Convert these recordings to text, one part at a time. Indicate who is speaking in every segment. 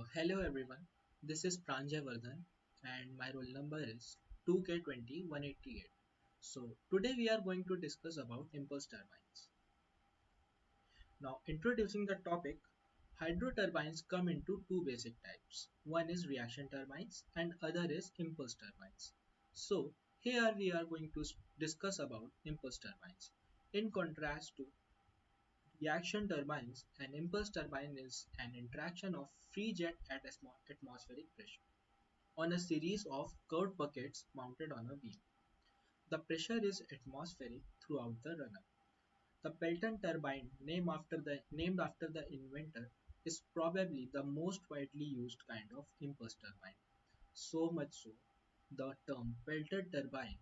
Speaker 1: Hello everyone, this is Pranjay Vardhan and my roll number is 2K20188. So today we are going to discuss about impulse turbines. Now introducing the topic, hydro turbines come into two basic types. One is reaction turbines and other is impulse turbines. So here we are going to discuss about impulse turbines. In contrast to reaction turbines, an impulse turbine is an interaction of free jet at atmospheric pressure on a series of curved buckets mounted on a wheel. The pressure is atmospheric throughout the run-up. The Pelton turbine, named after the inventor, is probably the most widely used kind of impulse turbine. So much so, the term Pelton turbine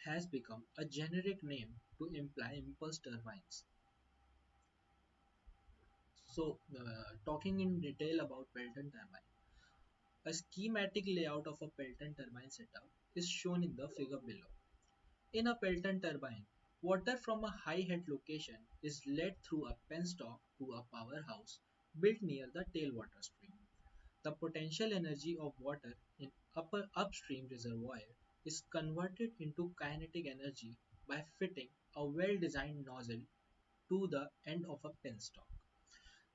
Speaker 1: has become a generic name to imply impulse turbines. So, talking in detail about Pelton turbine, a schematic layout of a Pelton turbine setup is shown in the figure below. In a Pelton turbine, water from a high head location is led through a penstock to a powerhouse built near the tailwater stream. The potential energy of water in upper upstream reservoir is converted into kinetic energy by fitting a well-designed nozzle to the end of a penstock.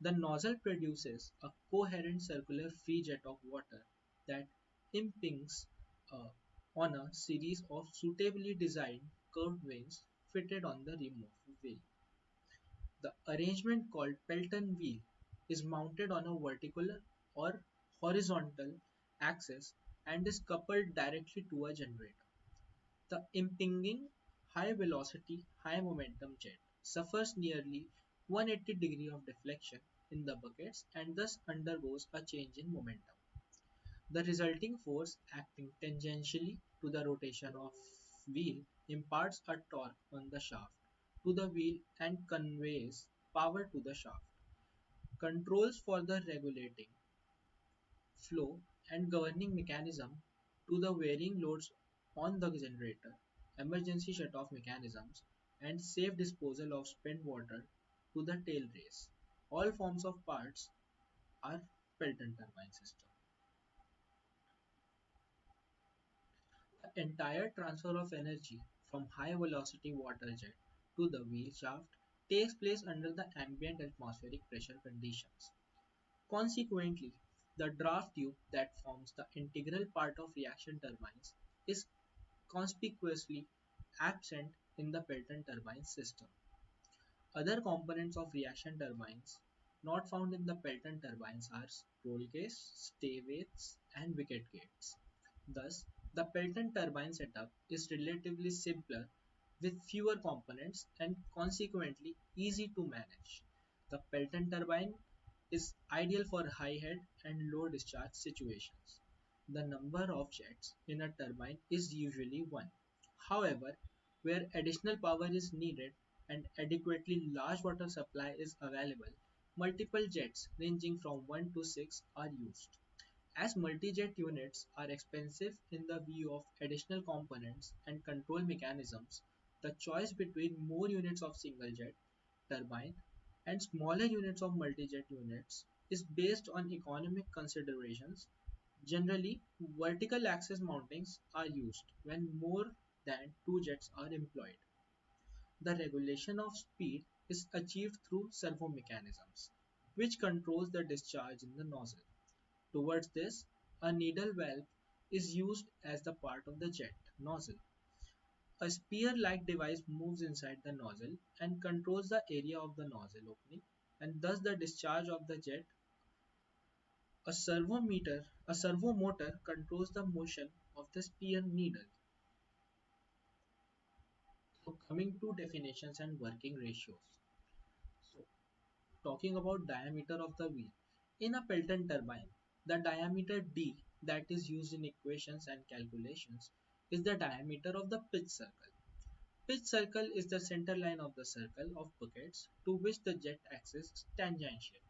Speaker 1: The nozzle produces a coherent circular free jet of water that impinges uh, on a series of suitably designed curved vanes fitted on the rim of the wheel. The arrangement called Pelton wheel is mounted on a vertical or horizontal axis and is coupled directly to a generator. The impinging high velocity, high momentum jet suffers nearly 180 degree of deflection in the buckets and thus undergoes a change in momentum. The resulting force acting tangentially to the rotation of wheel imparts a torque on the shaft to the wheel and conveys power to the shaft. Controls for the regulating flow and governing mechanism to the varying loads on the generator, emergency shut-off mechanisms, and safe disposal of spent water to the tail race. All forms of parts are Pelton turbine system. The entire transfer of energy from high velocity water jet to the wheel shaft takes place under the ambient atmospheric pressure conditions. Consequently, the draft tube that forms the integral part of reaction turbines is conspicuously absent in the Pelton turbine system. Other components of reaction turbines not found in the Pelton turbines are roll cage, stayways, and wicket gates. Thus, the Pelton turbine setup is relatively simpler with fewer components and consequently easy to manage. The Pelton turbine is ideal for high head and low discharge situations. The number of jets in a turbine is usually one. However, where additional power is needed and adequately large water supply is available, multiple jets ranging from 1 to 6 are used. As multi-jet units are expensive in the view of additional components and control mechanisms, the choice between more units of single-jet turbine and smaller units of multi-jet units is based on economic considerations. Generally, vertical axis mountings are used when more than two jets are employed. The regulation of speed is achieved through servo mechanisms, which controls the discharge in the nozzle. Towards this, a needle valve is used as the part of the jet nozzle. A spear-like device moves inside the nozzle and controls the area of the nozzle opening and thus the discharge of the jet. A servo motor controls the motion of the spear needle. So coming to definitions and working ratios. So talking about diameter of the wheel. In a Pelton turbine, the diameter d that is used in equations and calculations is the diameter of the pitch circle. Pitch circle is the center line of the circle of buckets to which the jet axis is tangential.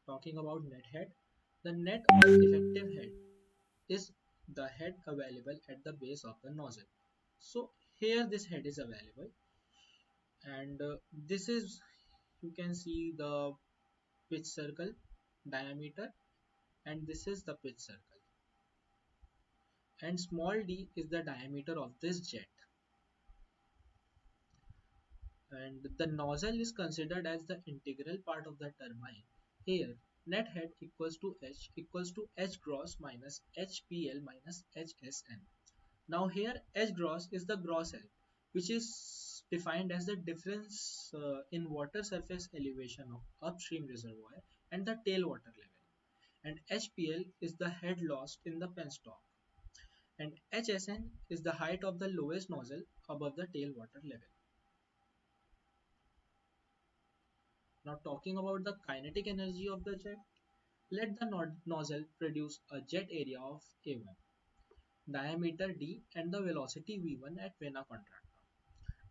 Speaker 1: Talking about net head, the net or effective head is the head available at the base of the nozzle. So here this head is available and this is, you can see the pitch circle diameter, and this is the pitch circle, and small d is the diameter of this jet, and the nozzle is considered as the integral part of the turbine. Here, net head equals to H gross minus HPL minus HSN. Now here H gross is the gross head, which is defined as the difference in water surface elevation of upstream reservoir and the tailwater level. And HPL is the head lost in the penstock. And HSN is the height of the lowest nozzle above the tailwater level. Now talking about the kinetic energy of the jet, let the nozzle produce a jet area of A1, diameter d and the velocity v1 at Vena contractor.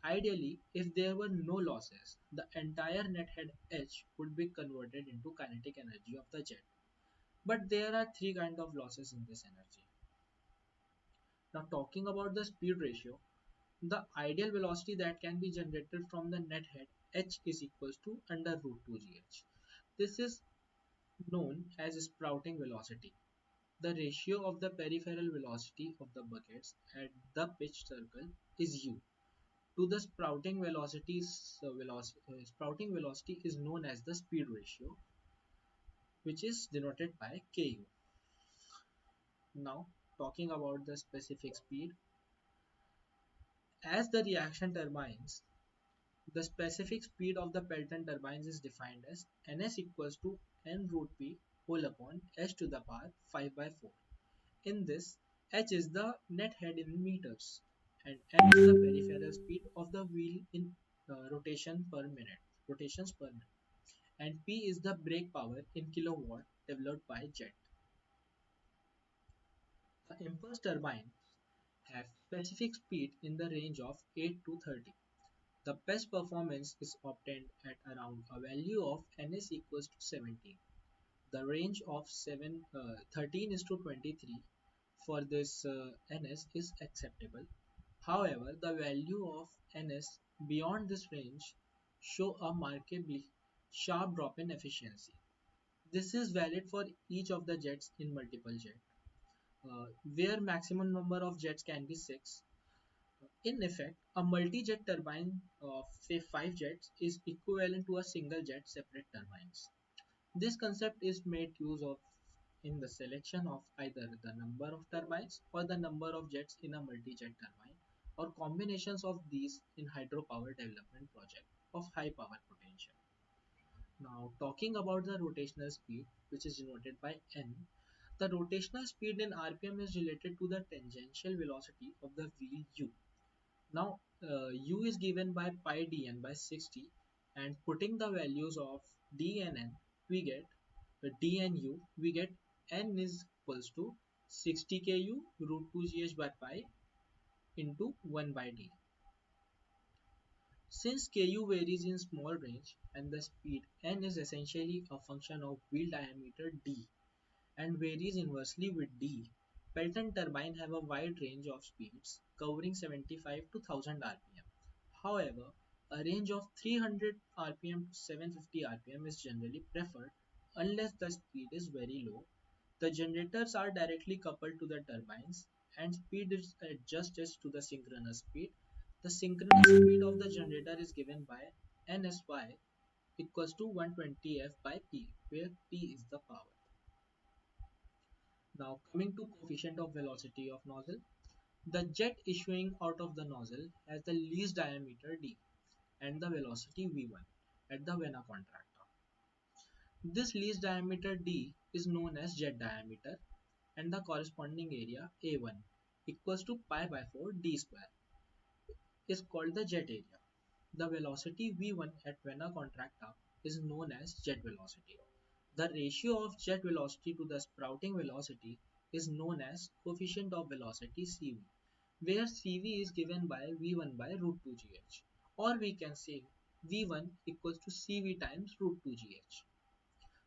Speaker 1: Ideally, if there were no losses, the entire net head H would be converted into kinetic energy of the jet. But there are three kinds of losses in this energy. Now talking about the speed ratio, the ideal velocity that can be generated from the net head H is equals to under root 2 gh. This is known as sprouting velocity. The ratio of the peripheral velocity of the buckets at the pitch circle is u to the sprouting velocity is known as the speed ratio, which is denoted by Ku. Now talking about the specific speed, as the reaction turbines, the specific speed of the Pelton turbines is defined as Ns equals to n root p whole upon h to the power 5 by 4. In this, h is the net head in meters and n is the peripheral speed of the wheel in rotations per minute, and P is the brake power in kilowatt developed by jet. The impulse turbines have specific speed in the range of 8 to 30. The best performance is obtained at around a value of Ns equals to 17. The range of 13 is to 23 for this Ns is acceptable. However, the value of Ns beyond this range show a markedly sharp drop in efficiency. This is valid for each of the jets in multiple jets, where maximum number of jets can be 6. In effect, a multi-jet turbine of say 5 jets is equivalent to a single jet separate turbines. This concept is made use of in the selection of either the number of turbines or the number of jets in a multi-jet turbine or combinations of these in hydropower development project of high power potential. Now talking about the rotational speed, which is denoted by n, the rotational speed in RPM is related to the tangential velocity of the wheel u. Now u is given by pi dn by 60, and putting the values of d and n, we get d and u, we get n is equals to 60 ku root 2 gh by pi into 1 by d. Since Ku varies in small range and the speed n is essentially a function of wheel diameter d and varies inversely with d, Pelton turbine have a wide range of speeds covering 75 to 1000 rpm. However, a range of 300 rpm to 750 rpm is generally preferred unless the speed is very low. The generators are directly coupled to the turbines and speed is adjusted to the synchronous speed. The synchronous speed of the generator is given by NSY equals to 120 F by P, where P is the power. Now coming to coefficient of velocity of nozzle, the jet issuing out of the nozzle has the least diameter d and the velocity v1 at the Vena contractor. This least diameter d is known as jet diameter and the corresponding area A1 equals to pi by 4 d square is called the jet area. The velocity v1 at Vena contracta is known as jet velocity. The ratio of jet velocity to the sprouting velocity is known as coefficient of velocity Cv, where Cv is given by v1 by root 2 gh, or we can say v1 equals to Cv times root 2 gh.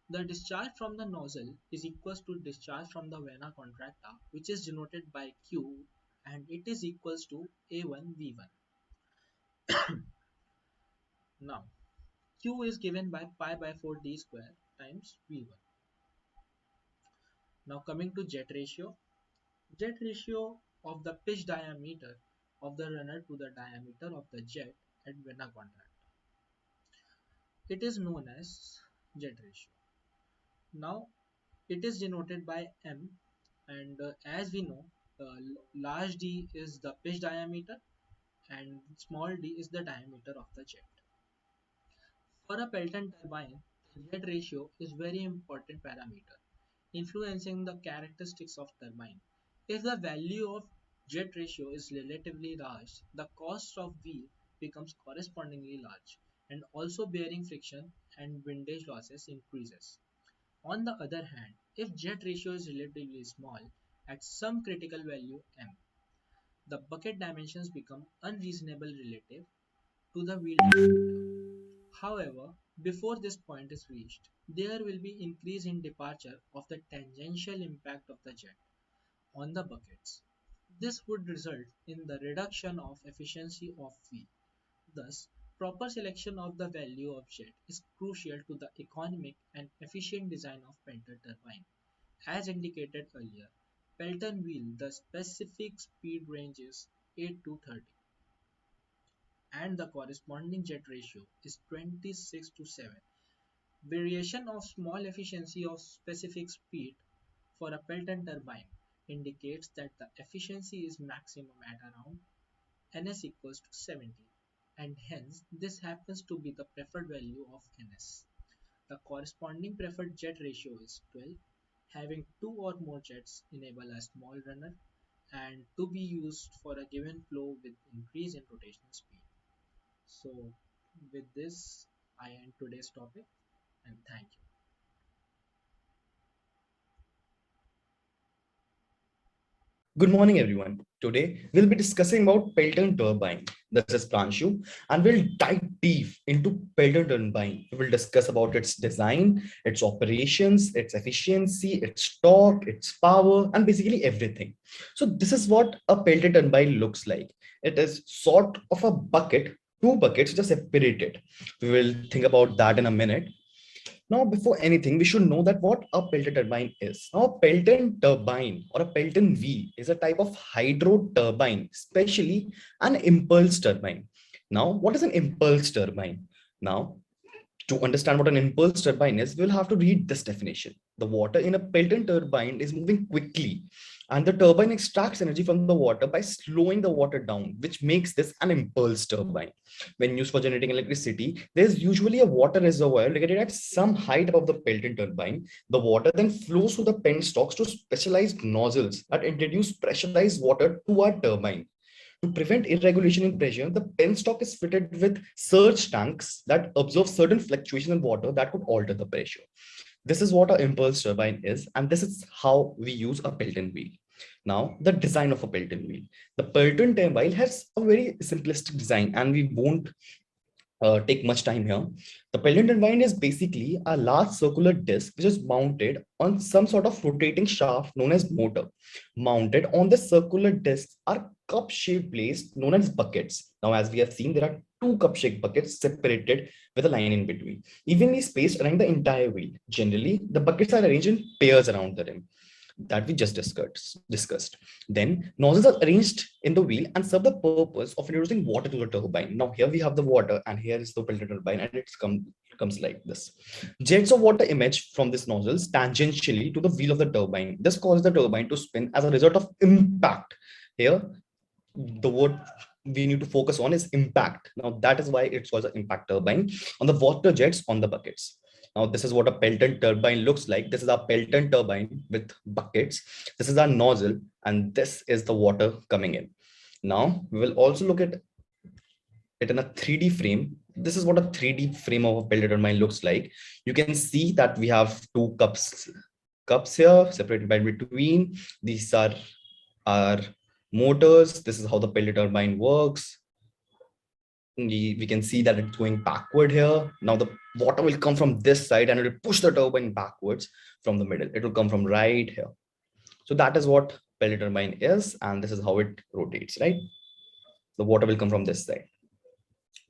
Speaker 1: The discharge from the nozzle is equals to discharge from the vena contracta, which is denoted by Q, and it is equals to A1 V1. Now, Q is given by pi by 4 d square times V1. Now coming to jet ratio. Jet ratio of the pitch diameter of the runner to the diameter of the jet at vena contracta. It is known as jet ratio. Now it is denoted by M, and as we know, large d is the pitch diameter and small d is the diameter of the jet. For a Pelton turbine, the jet ratio is very important parameter, influencing the characteristics of turbine. If the value of jet ratio is relatively large, the cost of wheel becomes correspondingly large, and also bearing friction and windage losses increases. On the other hand, if jet ratio is relatively small, at some critical value m, the bucket dimensions become unreasonable relative to the wheel diameter. However, before this point is reached, there will be increase in departure of the tangential impact of the jet on the buckets. This would result in the reduction of efficiency of wheel. Thus, proper selection of the value of jet is crucial to the economic and efficient design of Pelton turbine. As indicated earlier, Pelton wheel the specific speed range is 8 to 30 and the corresponding jet ratio is 26 to 7. Variation of small efficiency of specific speed for a Pelton turbine indicates that the efficiency is maximum at around ns equals to 70, and hence this happens to be the preferred value of ns. The corresponding preferred jet ratio is 12. Having two or more jets enable a small runner and to be used for a given flow with increase in rotational speed. So with this, I end today's topic and thank you.
Speaker 2: Good morning, everyone. Today, we'll be discussing about Pelton turbine. This is Pranshu, and we'll dive deep into Pelton turbine. We will discuss about its design, its operations, its efficiency, its torque, its power, and basically everything. So this is what a Pelton turbine looks like. It is sort of a bucket, two buckets just separated. We will think about that in a minute. Now, before anything, we should know that what a Pelton turbine is. Now, a Pelton turbine or a Pelton wheel is a type of hydro turbine, especially an impulse turbine. Now, what is an impulse turbine? Now, to understand what an impulse turbine is, we'll have to read this definition. The water in a Pelton turbine is moving quickly, and the turbine extracts energy from the water by slowing the water down, which makes this an impulse turbine. When used for generating electricity, there's usually a water reservoir located at some height above the Pelton turbine. The water then flows through the penstocks to specialized nozzles that introduce pressurized water to our turbine. To prevent irregulation in pressure, the penstock is fitted with surge tanks that absorb certain fluctuations in water that could alter the pressure. This is what an impulse turbine is, and this is how we use a Pelton wheel. Now, the design of a Pelton wheel. The Pelton turbine has a very simplistic design, and we won't take much time here. The Pelton turbine is basically a large circular disc which is mounted on some sort of rotating shaft known as motor. Mounted on the circular discs are cup-shaped blades known as buckets. Now, as we have seen, there are two cup-shaped buckets separated with a line in between, evenly spaced around the entire wheel. Generally, the buckets are arranged in pairs around the rim that we just discussed. Then nozzles are arranged in the wheel and serve the purpose of introducing water to the turbine. Now here we have the water and here is the Pelton turbine, and comes like this. Jets of water emerge from these nozzles tangentially to the wheel of the turbine. This causes the turbine to spin as a result of impact. Here, the word we need to focus on is impact. Now that is why it's called an impact turbine on the water jets on the buckets. Now this is what a Pelton turbine looks like. This is our Pelton turbine with buckets. This is our nozzle, and this is the water coming in. Now we will also look at it in a 3D frame. This is what a 3D frame of a Pelton turbine looks like. You can see that we have two cups here separated by between. These are our motors. This is how the Pelton turbine works. We can see that it's going backward here. Now the water will come from this side and it will push the turbine backwards from the middle. It will come from right here. So that is what Pelton turbine is, and this is how it rotates, right? The water will come from this side.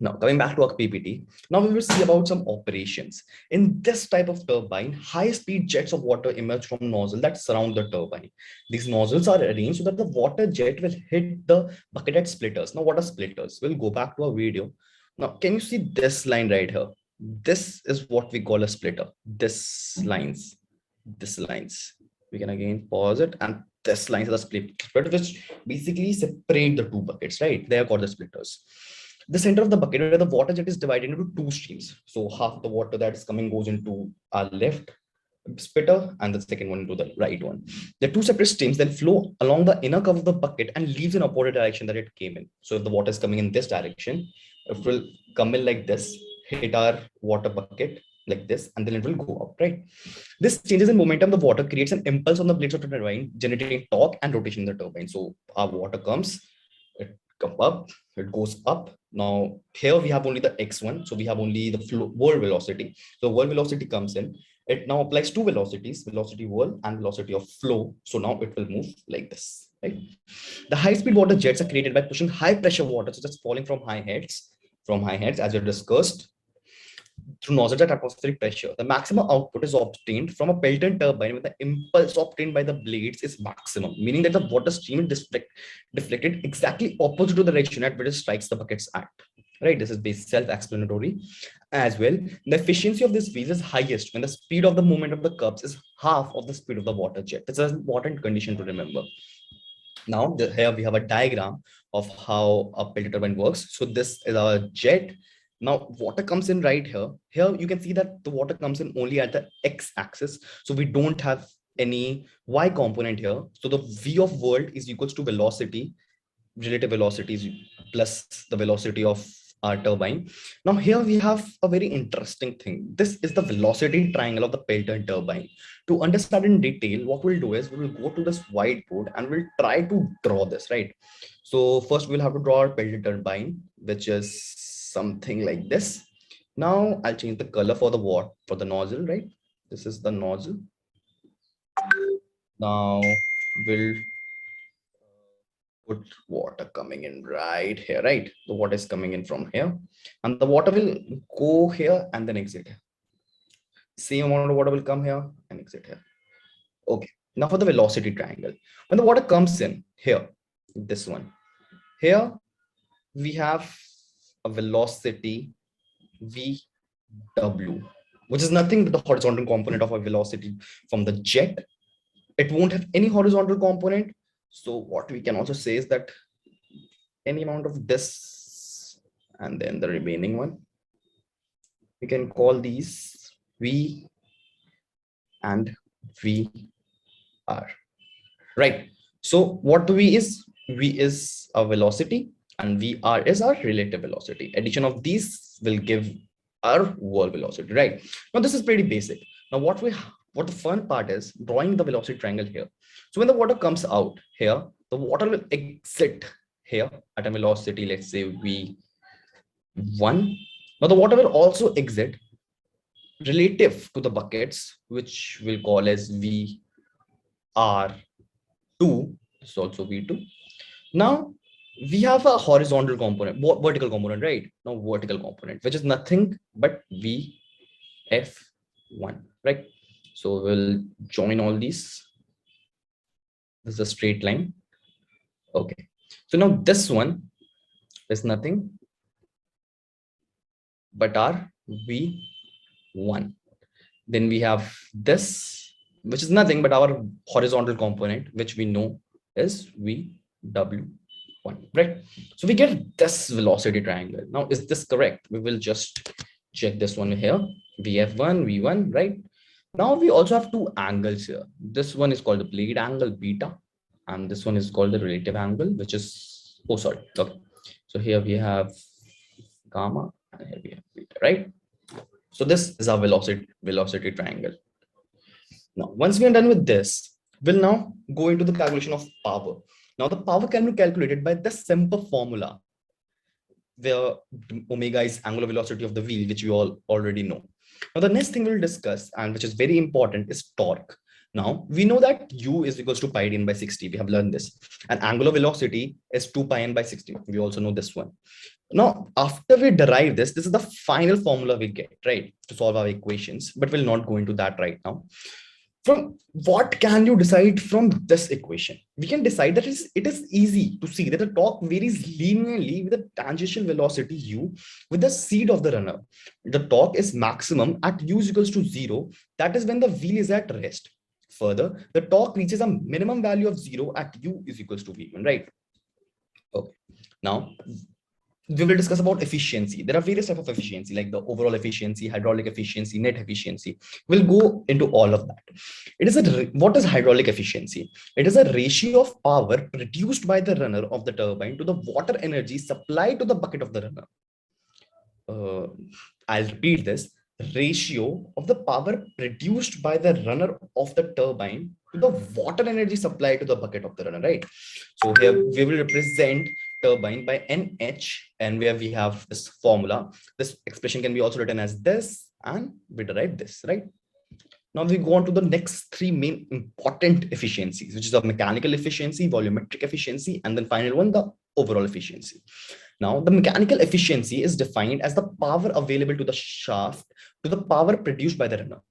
Speaker 2: Now, coming back to our PPT, now we will see about some operations. In this type of turbine, high-speed jets of water emerge from nozzles that surround the turbine. These nozzles are arranged so that the water jet will hit the bucket at splitters. Now, what are splitters? We'll go back to our video. Now, can you see this line right here? This is what we call a splitter. This lines. We can again pause it, and this lines are the splitter, which basically separate the two buckets, right? They are called the splitters. The center of the bucket where the water jet is divided into two streams. So half the water that is coming goes into our left splitter and the second one into the right one. The two separate streams then flow along the inner curve of the bucket and leaves in opposite direction that it came in. So if the water is coming in this direction, it will come in like this, hit our water bucket like this, and then it will go out, right? This changes in momentum of the water creates an impulse on the blades of the turbine, generating torque and rotation in the turbine. So our water comes, it comes up, it goes up. Now here we have only the x1, so we have only the flow whirl velocity. So whirl velocity comes in. It now applies two velocities, velocity whirl and velocity of flow. So now it will move like this, right? The high-speed water jets are created by pushing high-pressure water, such as falling from high heads, as we discussed, through nozzles at atmospheric pressure. The maximum output is obtained from a Pelton turbine when the impulse obtained by the blades is maximum, meaning that the water stream is deflected exactly opposite to the direction at which it strikes the buckets at. Right, this is based self-explanatory as well. The efficiency of this wheel is highest when the speed of the movement of the cups is half of the speed of the water jet. It's an important condition to remember. Now, here we have a diagram of how a Pelton turbine works. So this is our jet. Now, water comes in right here. Here you can see that the water comes in only at the x-axis. So we don't have any y component here. So the v of world is equals to velocity, relative velocities plus the velocity of our turbine. Now here we have a very interesting thing. This is the velocity triangle of the Pelton turbine. To understand in detail, what we'll do is we will go to this whiteboard and we'll try to draw this, right? So first we'll have to draw our Pelton turbine, which is something like this. Now I'll change the color for the nozzle, right? This is the nozzle. Now we'll put water coming in right here, right? The water is coming in from here, and the water will go here and then exit here. Same amount of water will come here and exit here. Okay, now for the velocity triangle. When the water comes in here, this one, here we have a velocity VW, which is nothing but the horizontal component of a velocity from the jet. It won't have any horizontal component. So what we can also say is that any amount of this and then the remaining one, we can call these V and VR, right? So what V is our velocity and VR is our relative velocity. Addition of these will give our whirl velocity, right? Now this is pretty basic. Now what the fun part is drawing the velocity triangle here. So when the water comes out here, the water will exit here at a velocity, let's say V1. Now the water will also exit relative to the buckets, which we'll call as VR2. This is also V2. Now we have a horizontal component, vertical component, right? Now vertical component, which is nothing but VF1, right? So we'll join all these. This is a straight line. Okay. So now this one is nothing but our V1. Then we have this, which is nothing but our horizontal component, which we know is VW1, right? So we get this velocity triangle. Now, is this correct? We will just check this one here, VF1, V1, right? Now we also have two angles here. This one is called the blade angle beta, and this one is called the relative angle, which is, oh, sorry. Okay. So here we have gamma and here we have beta, right? So this is our velocity triangle. Now, once we are done with this, we'll now go into the calculation of power. Now the power can be calculated by this simple formula, where omega is angular velocity of the wheel, which we all already know. Now, the next thing we'll discuss, and which is very important, is torque. Now we know that u is equals to pi d n by 60. We have learned this. And angular velocity is 2 pi n by 60. We also know this one. Now, after we derive this, this is the final formula we get, right, to solve our equations, but we'll not go into that right now. From what can you decide from this equation? We can decide that it is easy to see that the torque varies linearly with the tangential velocity u with the speed of the runner. The torque is maximum at u is equals to 0. That is when the wheel is at rest. Further, the torque reaches a minimum value of 0 at u is equals to v1, right? Okay. Now, we will discuss about efficiency. There are various types of efficiency, like the overall efficiency, hydraulic efficiency, net efficiency. We'll go into all of that. What is hydraulic efficiency? It is a ratio of power produced by the runner of the turbine to the water energy supplied to the bucket of the runner. uh, I'll repeat this: ratio of the power produced by the runner of the turbine to the water energy supplied to the bucket of the runner, right? So here we will represent turbine by NH, and where we have this formula. This expression can be also written as this, and we derive this, right? Now we go on to the next three main important efficiencies, which is the mechanical efficiency, volumetric efficiency, and then final one, the overall efficiency. Now, the mechanical efficiency is defined as the power available to the shaft to the power produced by the runner.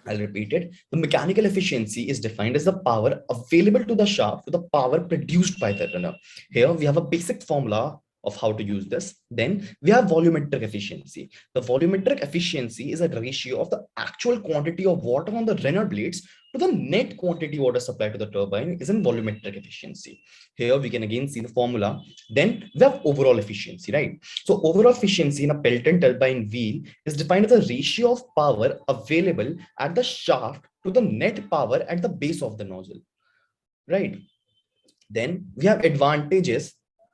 Speaker 2: I'll repeat it. The mechanical efficiency is defined as the power available to the shaft to the power produced by the runner. Here we have a basic formula of how to use this. Then we have volumetric efficiency. The volumetric efficiency is a ratio of the actual quantity of water on the runner blades to the net quantity water supplied to the turbine is in volumetric efficiency. Here we can again see the formula. Then we have overall efficiency, right? So overall efficiency in a Pelton turbine wheel is defined as a ratio of power available at the shaft to the net power at the base of the nozzle, right? Then we have advantages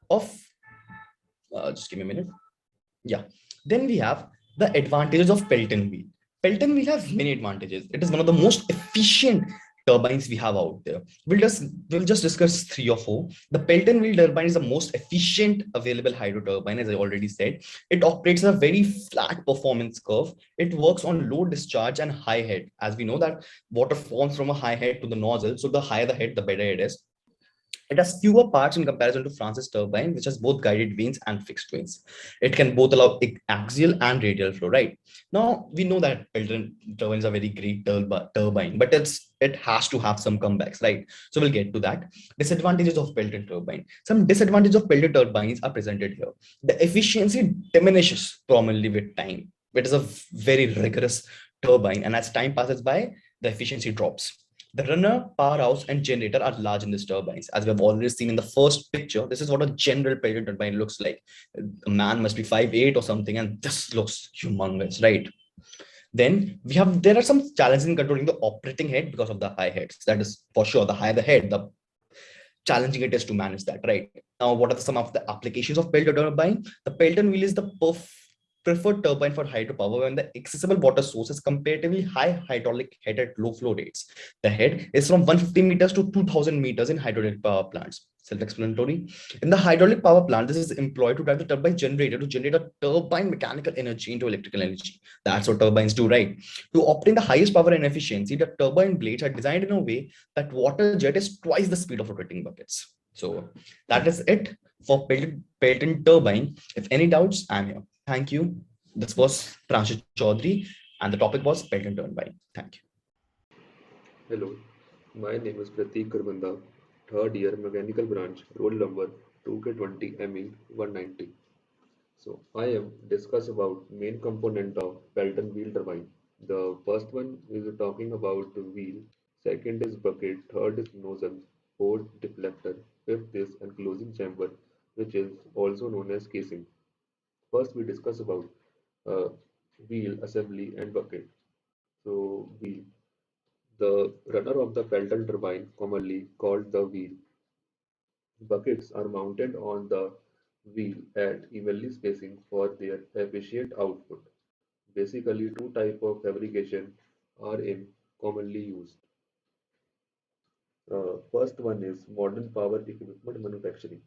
Speaker 2: of, just give me a minute. Yeah. Then we have the advantages of Pelton wheel. Pelton wheel has many advantages. It is one of the most efficient turbines we have out there. We'll just discuss three or four. The Pelton wheel turbine is the most efficient available hydro turbine, as I already said. It operates a very flat performance curve. It works on low discharge and high head. As we know that water forms from a high head to the nozzle, so the higher the head, the better it is. It has fewer parts in comparison to Francis turbine, which has both guided vanes and fixed vanes. It can both allow axial and radial flow, right? Now, we know that Pelton turbines are very great turbine, but it has to have some comebacks, right? So we'll get to that. Disadvantages of Pelton turbine. Some disadvantages of Pelton turbines are presented here. The efficiency diminishes prominently with time. It is a very rigorous turbine, and as time passes by, the efficiency drops. The runner, powerhouse, and generator are large in these turbines. As we have already seen in the first picture, this is what a general Pelton turbine looks like. A man must be 5'8" or something, and this looks humongous, right? Then there are some challenges in controlling the operating head because of the high heads. That is for sure. The higher the head, the challenging it is to manage that, right? Now, what are some of the applications of Pelton turbine? The Pelton wheel is the preferred turbine for hydropower when the accessible water source is comparatively high hydraulic head at low flow rates. The head is from 150 meters to 2000 meters in hydraulic power plants. Self-explanatory. In the hydraulic power plant, this is employed to drive the turbine generator to generate a turbine mechanical energy into electrical energy. That's what turbines do, right? To obtain the highest power and efficiency, the turbine blades are designed in a way that water jet is twice the speed of rotating buckets. So that is it for Pelton turbine. If any doubts, I'm here. Thank you. This was Pranshit Chaudhary, and the topic was Pelton turbine. Thank you.
Speaker 3: Hello, my name is Prateek Garbanda, third year mechanical branch, roll number 2K20 ME 190. So I am discuss about main component of Pelton wheel turbine. The first one is talking about the wheel, second is bucket, third is nozzle, fourth deflector, fifth is enclosing chamber, which is also known as casing. First we discuss about uh, wheel assembly and bucket. So wheel. The runner of the Pelton turbine, commonly called the wheel, buckets are mounted on the wheel at evenly spacing for their efficient output. Basically, two types of fabrication are in commonly used. First one is modern power equipment manufacturing.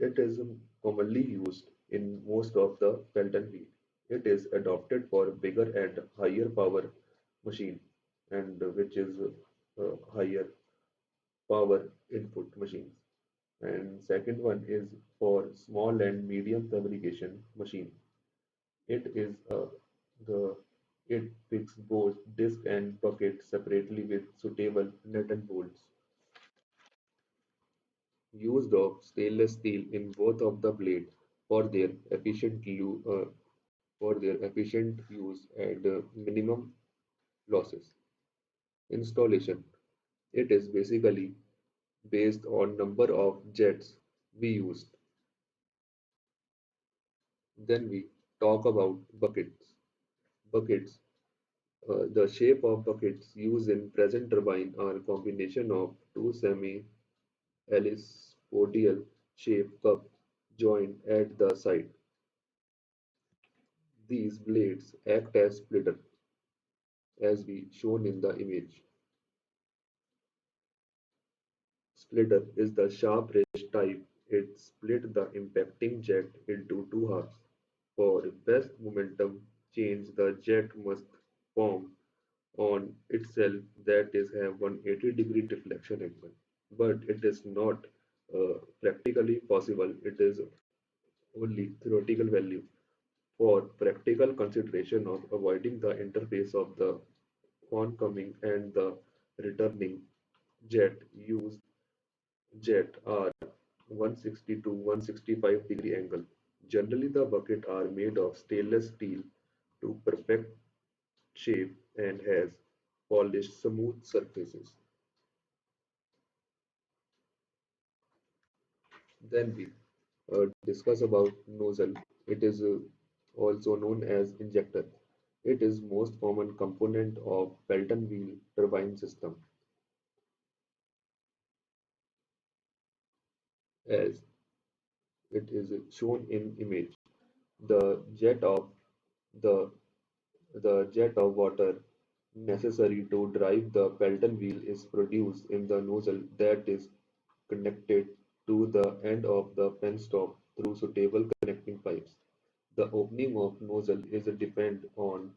Speaker 3: It is commonly used in most of the Pelton wheel. It is adopted for bigger and higher power machine and which is higher power input machines. And second one is for small and medium fabrication machine. It is the it fixes both disc and bucket separately with suitable nut and bolts. Used of stainless steel in both of the blade for their for their efficient use and minimum losses. Installation. It is basically based on number of jets we used. Then we talk about buckets. Buckets. The shape of buckets used in present turbine are a combination of two semi-ellipsoidal shaped cup joined at the side. These blades act as splitter, as we shown in the image. Splitter is the sharp edge type. It split the impacting jet into two halves. For best momentum change, the jet must form on itself, that is have 180-degree deflection angle. But it is not practically possible. It is only theoretical value. For practical consideration of avoiding the interface of the oncoming and the returning jet, use jet are 160 to 165-degree angle. Generally, the bucket are made of stainless steel to perfect shape and has polished smooth surfaces. Then we discuss about nozzle. It is also known as injector. It is most common component of Pelton wheel turbine system, as it is shown in image. The jet of the jet of water necessary to drive the Pelton wheel is produced in the nozzle that is connected to the end of the penstock through suitable connecting pipes. The opening of nozzle is a depend on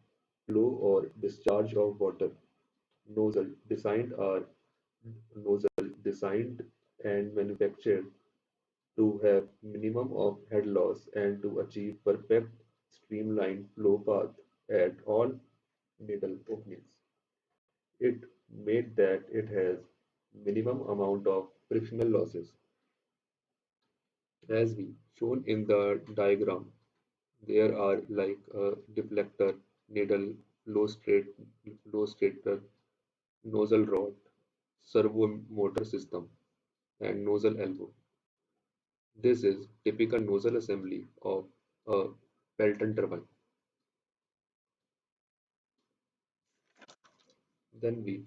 Speaker 3: flow or discharge of water. Nozzle designed are nozzle designed and manufactured to have minimum of head loss and to achieve perfect streamlined flow path at all needle openings. It made that it has minimum amount of frictional losses. As we shown in the diagram, there are like a deflector, needle, low stator, nozzle rod, servo motor system, and nozzle elbow. This is typical nozzle assembly of a Pelton turbine. Then we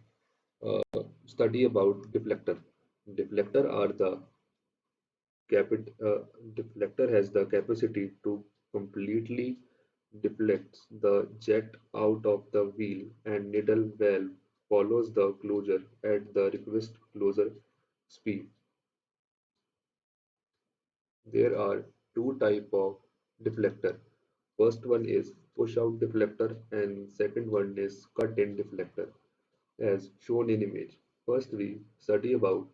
Speaker 3: study about deflector. Deflector are the deflector has the capacity to completely deflects the jet out of the wheel and needle valve follows the closure at the request closure speed. There are two type of deflector. First one is push out deflector and second one is cut in deflector as shown in image. First we study about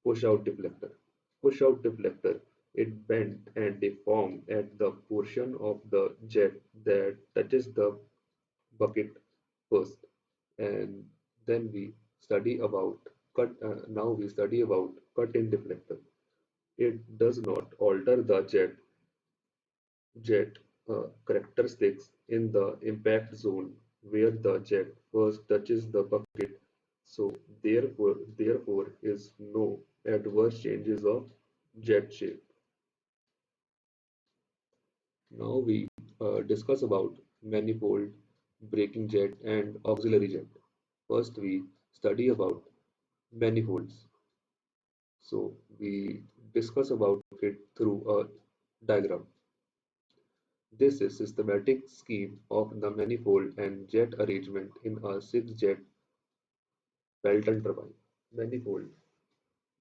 Speaker 3: push out deflector. Push out deflector, it bend and deform at the portion of the jet that touches the bucket first, and then we study about now we study about cut in deflector. It does not alter the jet characteristics in the impact zone where the jet first touches the bucket, so therefore is no adverse changes of jet shape. Now we discuss about manifold, braking jet and auxiliary jet. First we study about manifolds. So we discuss about it through a diagram. This is systematic scheme of the manifold and jet arrangement in a six-jet Pelton turbine. Manifold.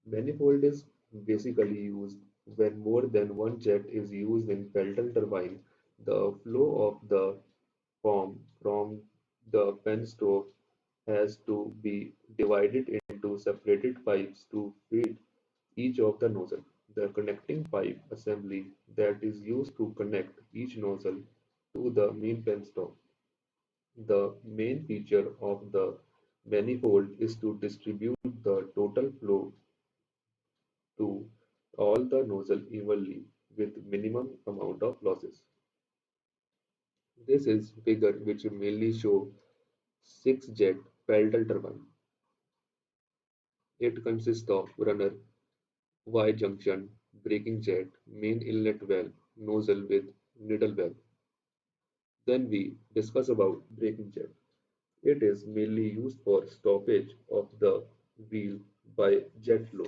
Speaker 3: Manifold is basically used when more than one jet is used in Pelton turbine. The flow of the form from the penstock has to be divided into separated pipes to feed each of the nozzle. The connecting pipe assembly that is used to connect each nozzle to the main penstock. The main feature of the manifold is to distribute the total flow to all the nozzle evenly with minimum amount of losses. This is figure which mainly show 6-jet Pelton turbine. It consists of runner, Y junction, braking jet, main inlet valve, nozzle with needle valve. Then we discuss about braking jet. It is mainly used for stoppage of the wheel by jet flow.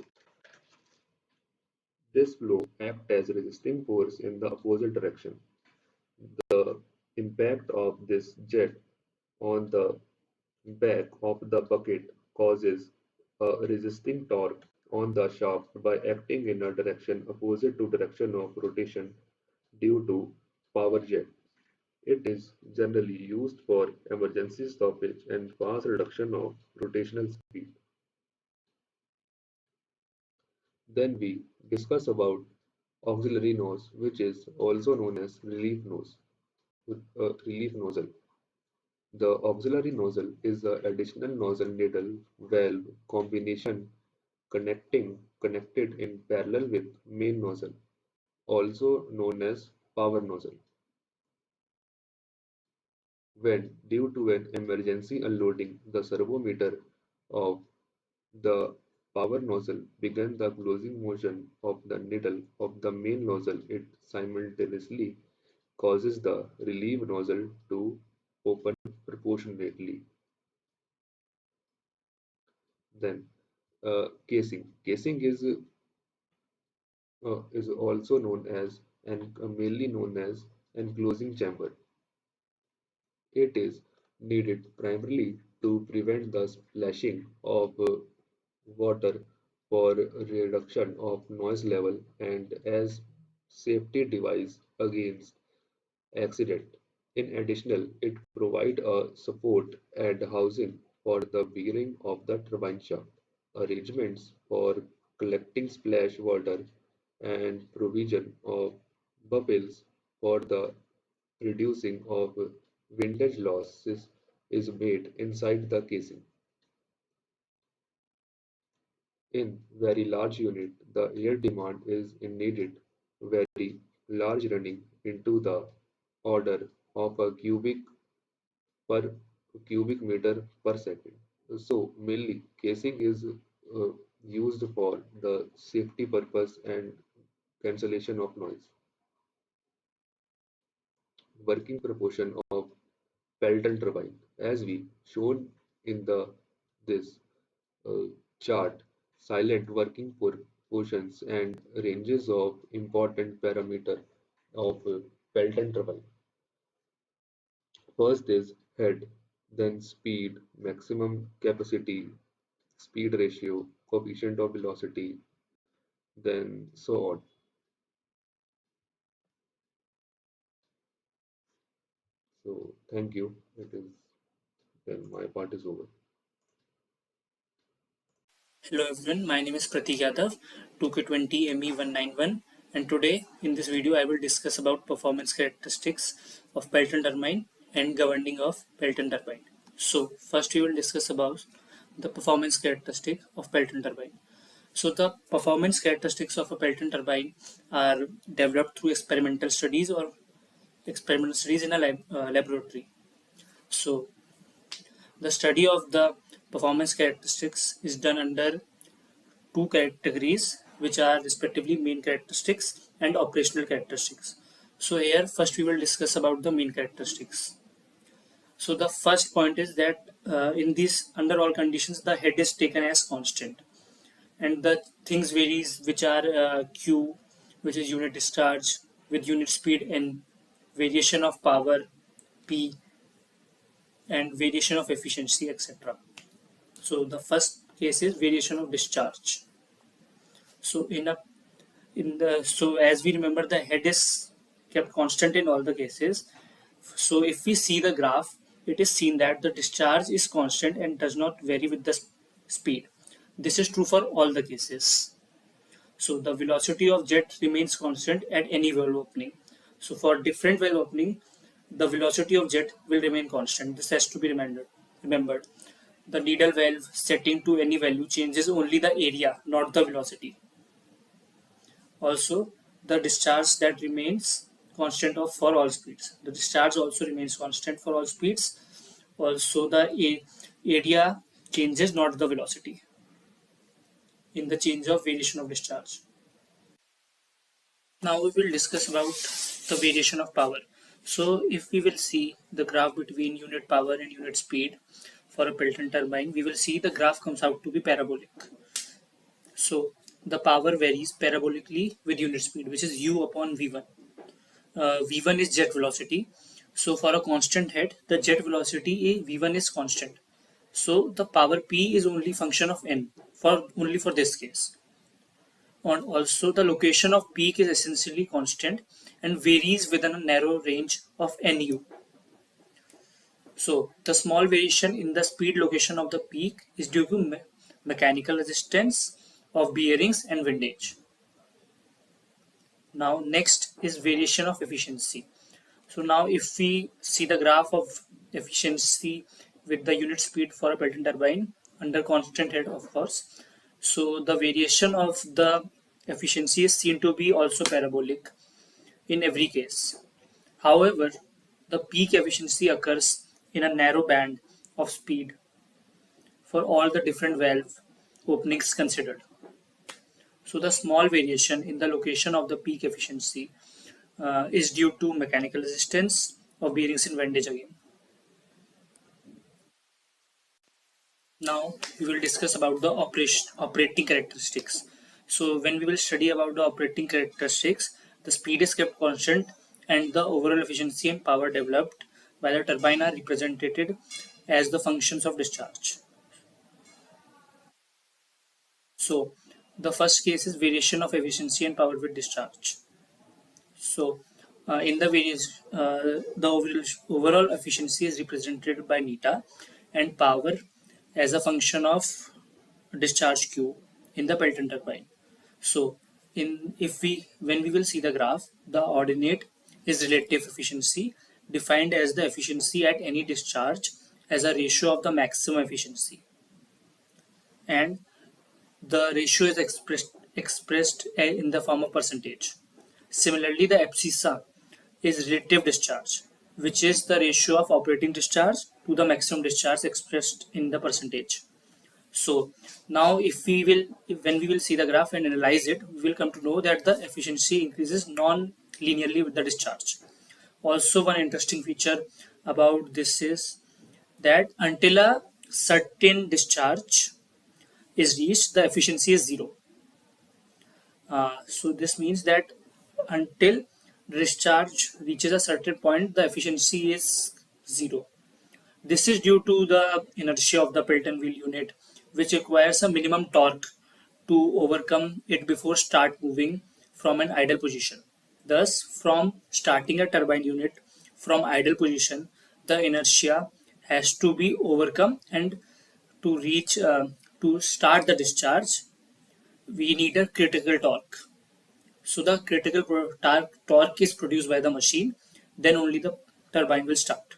Speaker 3: This flow acts as resisting force in the opposite direction. The impact of this jet on the back of the bucket causes a resisting torque on the shaft by acting in a direction opposite to direction of rotation due to power jet. It is generally used for emergency stoppage and fast reduction of rotational speed. Then we discuss about auxiliary nose, which is also known as relief nose, relief nozzle. The auxiliary nozzle is the additional nozzle needle valve combination connected in parallel with main nozzle, also known as power nozzle. When, due to an emergency unloading, the servo meter of the power nozzle began the closing motion of the needle of the main nozzle, it simultaneously causes the relief nozzle to open proportionately. Then casing. Casing is also known as and mainly known as enclosing chamber. It is needed primarily to prevent the splashing of water for reduction of noise level and as safety device against accident. In addition, it provides a support and housing for the bearing of the turbine shaft. Arrangements for collecting splash water and provision of buffels for the reducing of windage losses is made inside the casing. In very large unit, the air demand is needed very large running into the order of a per cubic meter per second. So mainly casing is used for the safety purpose and cancellation of noise. Working proportion of Pelton turbine, as we shown in the this uh, chart, silent working portions and ranges of important parameter of Pelton turbine. First is head, then speed, maximum capacity, speed ratio, coefficient of velocity, then so on. So thank you. It is then my part is over.
Speaker 4: Hello everyone, my name is Pratik Yadav, 2K20 ME191, and today in this video I will discuss about performance characteristics of Pelton turbine and governing of Pelton turbine. So first we will discuss about the performance characteristic of Pelton turbine. So the performance characteristics of a Pelton turbine are developed through experimental studies or experimental studies in a laboratory. So the study of the performance characteristics is done under two categories, which are respectively main characteristics and operational characteristics. So here first we will discuss about the main characteristics. So the first point is that in these under all conditions the head is taken as constant and the things varies, which are q, which is unit discharge with unit speed, n, variation of power, p, and variation of efficiency, etc. So the first case is variation of discharge. So as we remember, the head is kept constant in all the cases. So if we see the graph, it is seen that the discharge is constant and does not vary with the speed. This is true for all the cases. So the velocity of jet remains constant at any valve opening. So for different valve opening, the velocity of jet will remain constant. This has to be remembered. The needle valve setting to any value changes only the area, not the velocity. Also, the discharge that remains constant for all speeds. The discharge also remains constant for all speeds. Also, the area changes, not the velocity, in the change of variation of discharge. Now we will discuss about the variation of power. So if we will see the graph between unit power and unit speed for a Pelton turbine, we will see the graph comes out to be parabolic. So the power varies parabolically with unit speed, which is u upon v1. V1 is jet velocity. So for a constant head, the jet velocity v1 is constant. So the power p is only function of n for only for this case. And also the location of peak is essentially constant and varies within a narrow range of nu. So the small variation in the speed location of the peak is due to mechanical resistance of bearings and windage. Now next is variation of efficiency. So now if we see the graph of efficiency with the unit speed for a Pelton turbine under constant head, of course. So the variation of the efficiency is seen to be also parabolic in every case. However, the peak efficiency occurs in a narrow band of speed for all the different valve openings considered. So the small variation in the location of the peak efficiency is due to mechanical resistance of bearings and windage again. Now we will discuss about the operating characteristics. So when we will study about the operating characteristics, the speed is kept constant and the overall efficiency and power developed by the turbine are represented as the functions of discharge. So the first case is variation of efficiency and power with discharge. So in the overall efficiency is represented by neta and power as a function of discharge Q in the Pelton turbine. So when we will see the graph, the ordinate is relative efficiency defined as the efficiency at any discharge as a ratio of the maximum efficiency, and the ratio is expressed in the form of percentage. Similarly, the abscissa is relative discharge, which is the ratio of operating discharge to the maximum discharge expressed in the percentage. So now when we will see the graph and analyze it, we will come to know that the efficiency increases non-linearly with the discharge. Also, one interesting feature about this is that until a certain discharge is reached, the efficiency is zero. So this means that until discharge reaches a certain point, the efficiency is zero. This is due to the inertia of the Pelton wheel unit, which requires a minimum torque to overcome it before start moving from an idle position. Thus, from starting a turbine unit from idle position, the inertia has to be overcome, and to reach to start the discharge, we need a critical torque. So the critical torque is produced by the machine, then only the turbine will start.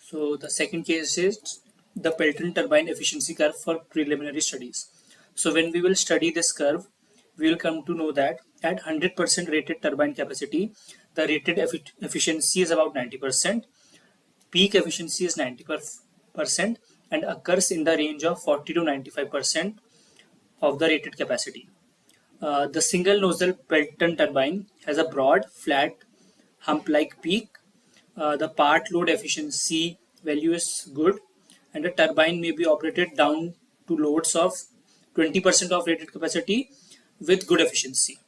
Speaker 4: So the second case is the Pelton turbine efficiency curve for preliminary studies. So when we will study this curve, we will come to know that at 100% rated turbine capacity, the rated efficiency is about 90%, peak efficiency is 90%, and occurs in the range of 40 to 95% of the rated capacity. The single nozzle Pelton turbine has a broad, flat, hump-like peak. The part load efficiency value is good, and the turbine may be operated down to loads of 20% of rated capacity with good efficiency.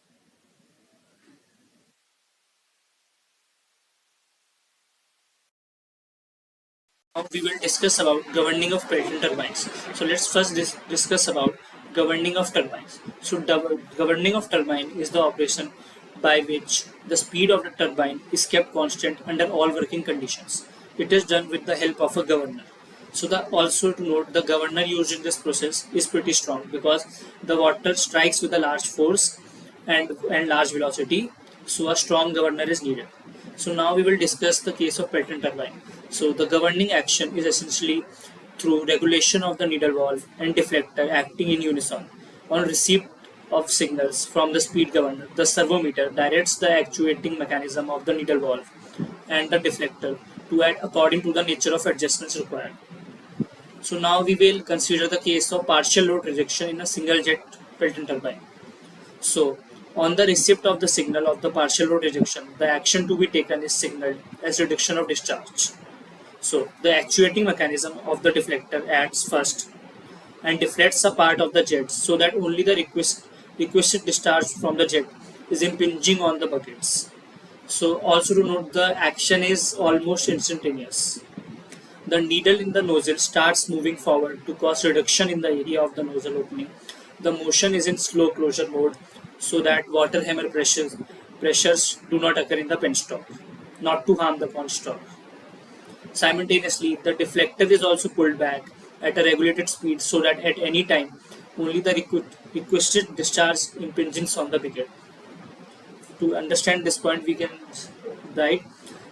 Speaker 4: Now we will discuss about governing of Pelton turbines. So let's first discuss about governing of turbines. So governing of turbine is the operation by which the speed of the turbine is kept constant under all working conditions. It is done with the help of a governor. So also to note, the governor used in this process is pretty strong because the water strikes with a large force and large velocity. So a strong governor is needed. So now we will discuss the case of Pelton turbine. So the governing action is essentially through regulation of the needle valve and deflector acting in unison. On receipt of signals from the speed governor, the servometer directs the actuating mechanism of the needle valve and the deflector to act according to the nature of adjustments required. So now we will consider the case of partial load rejection in a single jet Pelton turbine. So on the receipt of the signal of the partial load rejection, the action to be taken is signaled as reduction of discharge. So the actuating mechanism of the deflector acts first and deflects a part of the jet so that only the requested discharge from the jet is impinging on the buckets. So also to note, the action is almost instantaneous. The needle in the nozzle starts moving forward to cause reduction in the area of the nozzle opening. The motion is in slow closure mode so that water hammer pressures do not occur in the penstock, not to harm the penstock. Simultaneously, the deflector is also pulled back at a regulated speed so that at any time only the requested discharge impinges on the bucket. To understand this point, we can write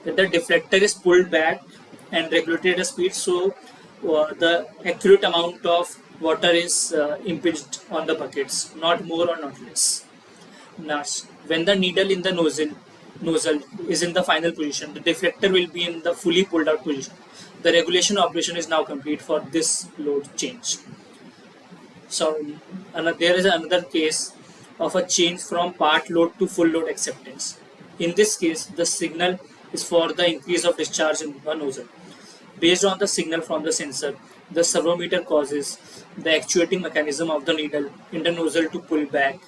Speaker 4: that the deflector is pulled back and regulated at a speed so the accurate amount of water is impinged on the buckets, not more or not less. Now, when the needle in the nozzle is in the final position, the deflector will be in the fully pulled out position. The regulation operation is now complete for this load change. So there is another case of a change from part load to full load acceptance. In this case, the signal is for the increase of discharge in the nozzle. Based on the signal from the sensor, the servometer causes the actuating mechanism of the needle in the nozzle to pull back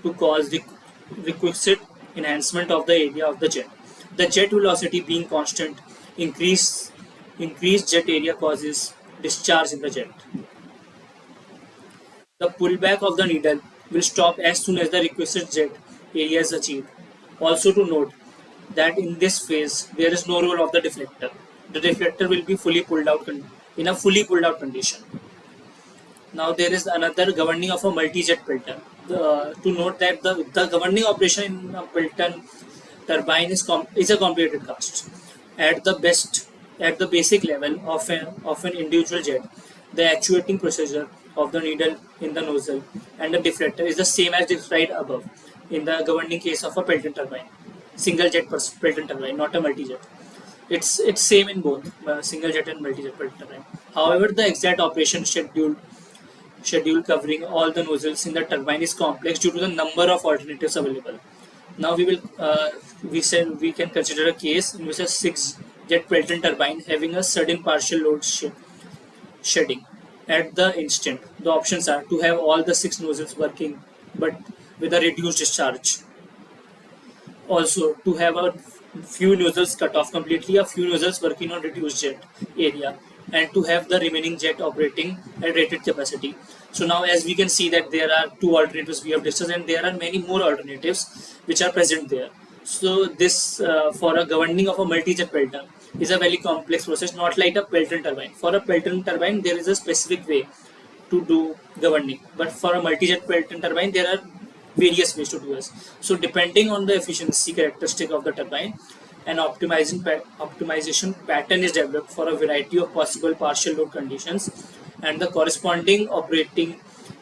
Speaker 4: to cause the requisite enhancement of the area of the jet. The jet velocity being constant, increased jet area causes discharge in the jet. The pullback of the needle will stop as soon as the requested jet area is achieved. Also to note that in this phase there is no role of the deflector. The deflector will be fully pulled out in a fully pulled out condition. Now there is another governing of a multi-jet Pelton. To note that the governing operation in a Pelton turbine is a complicated cast. At the basic level of an individual jet, the actuating procedure of the needle in the nozzle and the deflector is the same as described above in the governing case of a Pelton turbine, single jet Pelton turbine, not a multi-jet. It's same in both single jet and multi-jet Pelton turbine. However, the exact operation schedule covering all the nozzles in the turbine is complex due to the number of alternatives available. Now we can consider a case in which a 6-jet Pelton turbine having a sudden partial load shedding. At the instant, the options are to have all the 6 nozzles working but with a reduced discharge. Also, to have a few nozzles cut off completely, a few nozzles working on reduced jet area, and to have the remaining jet operating at rated capacity. So now as we can see that there are 2 alternatives we have discussed and there are many more alternatives which are present there. So this for a governing of a multi-jet Pelton is a very complex process, not like a Pelton turbine. For a Pelton turbine there is a specific way to do governing, but for a multi-jet Pelton turbine there are various ways to do this. So depending on the efficiency characteristic of the turbine, an optimization pattern is developed for a variety of possible partial load conditions, and the corresponding operating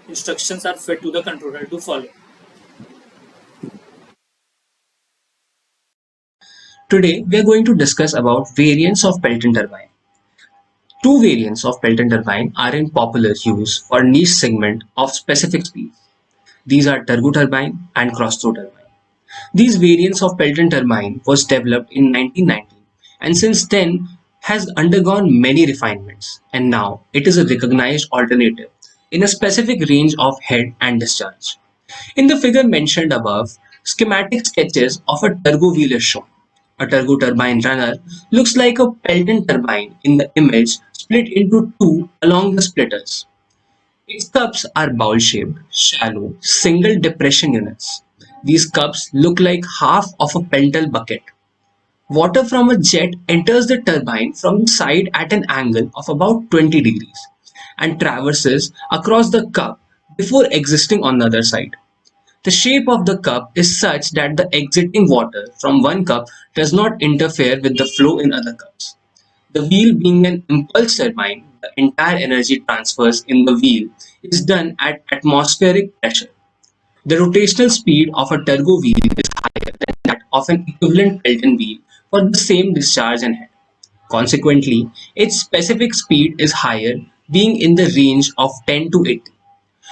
Speaker 4: instructions are fed to the controller to follow.
Speaker 5: Today, we are going to discuss about variants of Pelton turbine. Two variants of Pelton turbine are in popular use for niche segment of specific speeds. These are turbo turbine and cross-throw turbine. These variants of Pelton turbine was developed in 1990 and since then has undergone many refinements and now it is a recognized alternative in a specific range of head and discharge. In the figure mentioned above, schematic sketches of a turbo wheel is shown. A turbo turbine runner looks like a Pelton turbine in the image split into two along the splitters. Its cups are bowl-shaped, shallow, single depression units. These cups look like half of a Pentel bucket. Water from a jet enters the turbine from the side at an angle of about 20 degrees and traverses across the cup before exiting on the other side. The shape of the cup is such that the exiting water from one cup does not interfere with the flow in other cups. The wheel being an impulse turbine, the entire energy transfers in the wheel is done at atmospheric pressure. The rotational speed of a turbo wheel is higher than that of an equivalent Pelton wheel for the same discharge and head. Consequently, its specific speed is higher, being in the range of 10 to 80.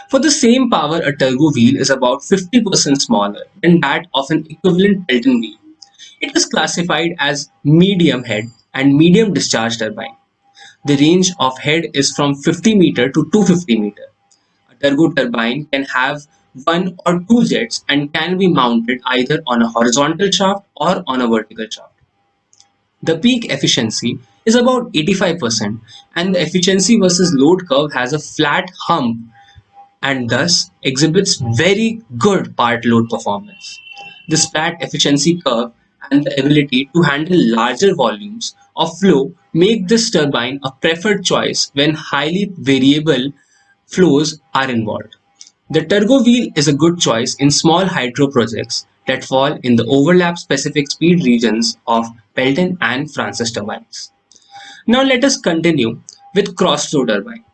Speaker 5: For the same power, a turbo wheel is about 50% smaller than that of an equivalent Pelton wheel. It is classified as medium head and medium discharge turbine. The range of head is from 50 meter to 250 meter. A turbo turbine can have one or two jets and can be mounted either on a horizontal shaft or on a vertical shaft. The peak efficiency is about 85%, and the efficiency versus load curve has a flat hump and thus exhibits very good part load performance. This flat efficiency curve and the ability to handle larger volumes of flow make this turbine a preferred choice when highly variable flows are involved. The turbo wheel is a good choice in small hydro projects that fall in the overlap specific speed regions of Pelton and Francis turbines. Now let us continue with cross-flow turbine.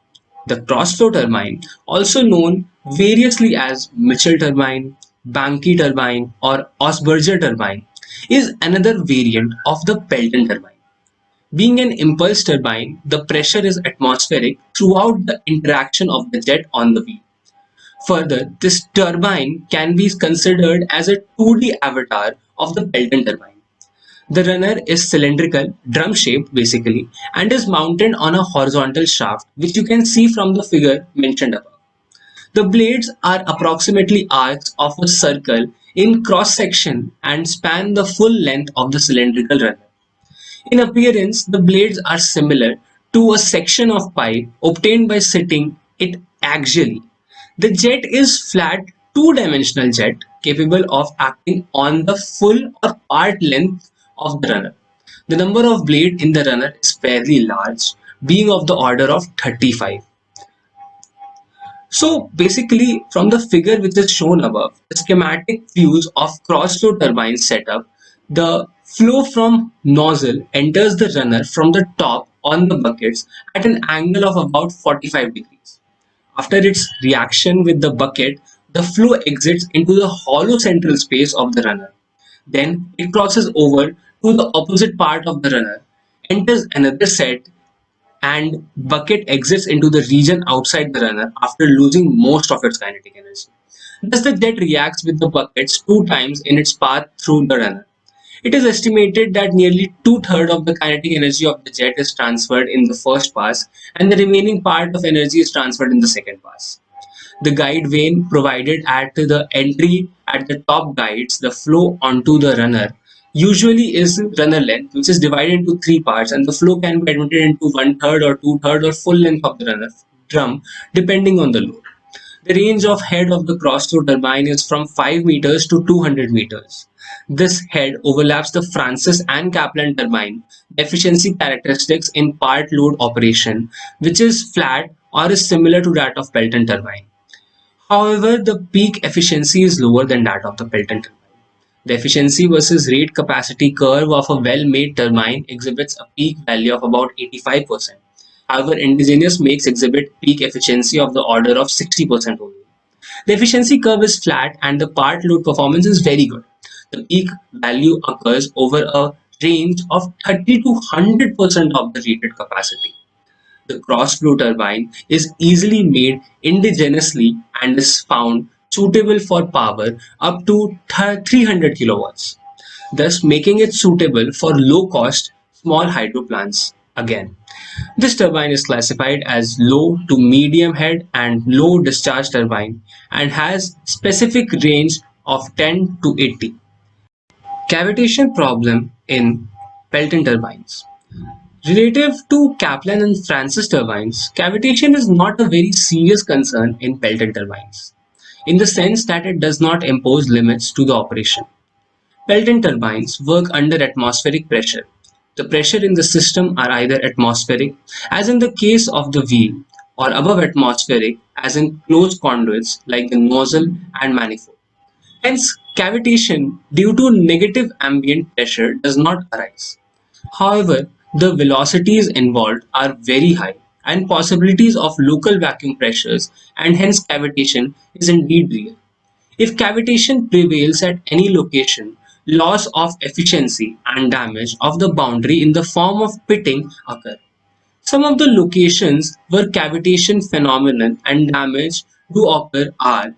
Speaker 5: The cross-flow turbine, also known variously as Mitchell turbine, Banke turbine, or Osberger turbine, is another variant of the Pelton turbine. Being an impulse turbine, the pressure is atmospheric throughout the interaction of the jet on the wheel. Further, this turbine can be considered as a 2D avatar of the Pelton turbine. The runner is cylindrical, drum shaped basically, and is mounted on a horizontal shaft, which you can see from the figure mentioned above. The blades are approximately arcs of a circle in cross section and span the full length of the cylindrical runner. In appearance, the blades are similar to a section of pipe obtained by sitting it axially. The jet is flat two-dimensional jet capable of acting on the full or part length of the runner. The number of blades in the runner is fairly large, being of the order of 35. So basically, from the figure which is shown above, the schematic views of cross-flow turbine setup, the flow from nozzle enters the runner from the top on the buckets at an angle of about 45 degrees. After its reaction with the bucket, the flow exits into the hollow central space of the runner. Then it crosses over to the opposite part of the runner, enters another set and bucket exits into the region outside the runner after losing most of its kinetic energy. Thus, the jet reacts with the buckets two times in its path through the runner. It is estimated that nearly two-thirds of the kinetic energy of the jet is transferred in the first pass, and the remaining part of energy is transferred in the second pass. The guide vane provided at the entry at the top guides the flow onto the runner. Usually is runner length, which is divided into three parts, and the flow can be admitted into one third or two third or full length of the runner drum, depending on the load. The range of head of the cross-flow turbine is from 5 meters to 200 meters. This head overlaps the Francis and Kaplan turbine. The efficiency characteristics in part load operation, which is flat or is similar to that of Pelton turbine. However, the peak efficiency is lower than that of the Pelton turbine. The efficiency versus rate capacity curve of a well-made turbine exhibits a peak value of about 85%. However, indigenous makes exhibit peak efficiency of the order of 60% only. The efficiency curve is flat and the part load performance is very good. The peak value occurs over a range of 30 to 100% of the rated capacity. The cross-flow turbine is easily made indigenously and is found suitable for power up to 300 kilowatts, thus making it suitable for low-cost small hydro plants. Again, this turbine is classified as low to medium head and low discharge turbine and has specific range of 10 to 80. Cavitation problem in Pelton turbines. Relative to Kaplan and Francis turbines, cavitation is not a very serious concern in Pelton turbines. in the sense that it does not impose limits to the operation. Pelton turbines work under atmospheric pressure. The pressure in the system are either atmospheric, as in the case of the wheel, or above atmospheric, as in closed conduits like the nozzle and manifold. Hence, cavitation due to negative ambient pressure does not arise. However, the velocities involved are very high, and possibilities of local vacuum pressures and hence cavitation is indeed real. If cavitation prevails at any location, loss of efficiency and damage of the boundary in the form of pitting occur. Some of the locations where cavitation phenomenon and damage do occur are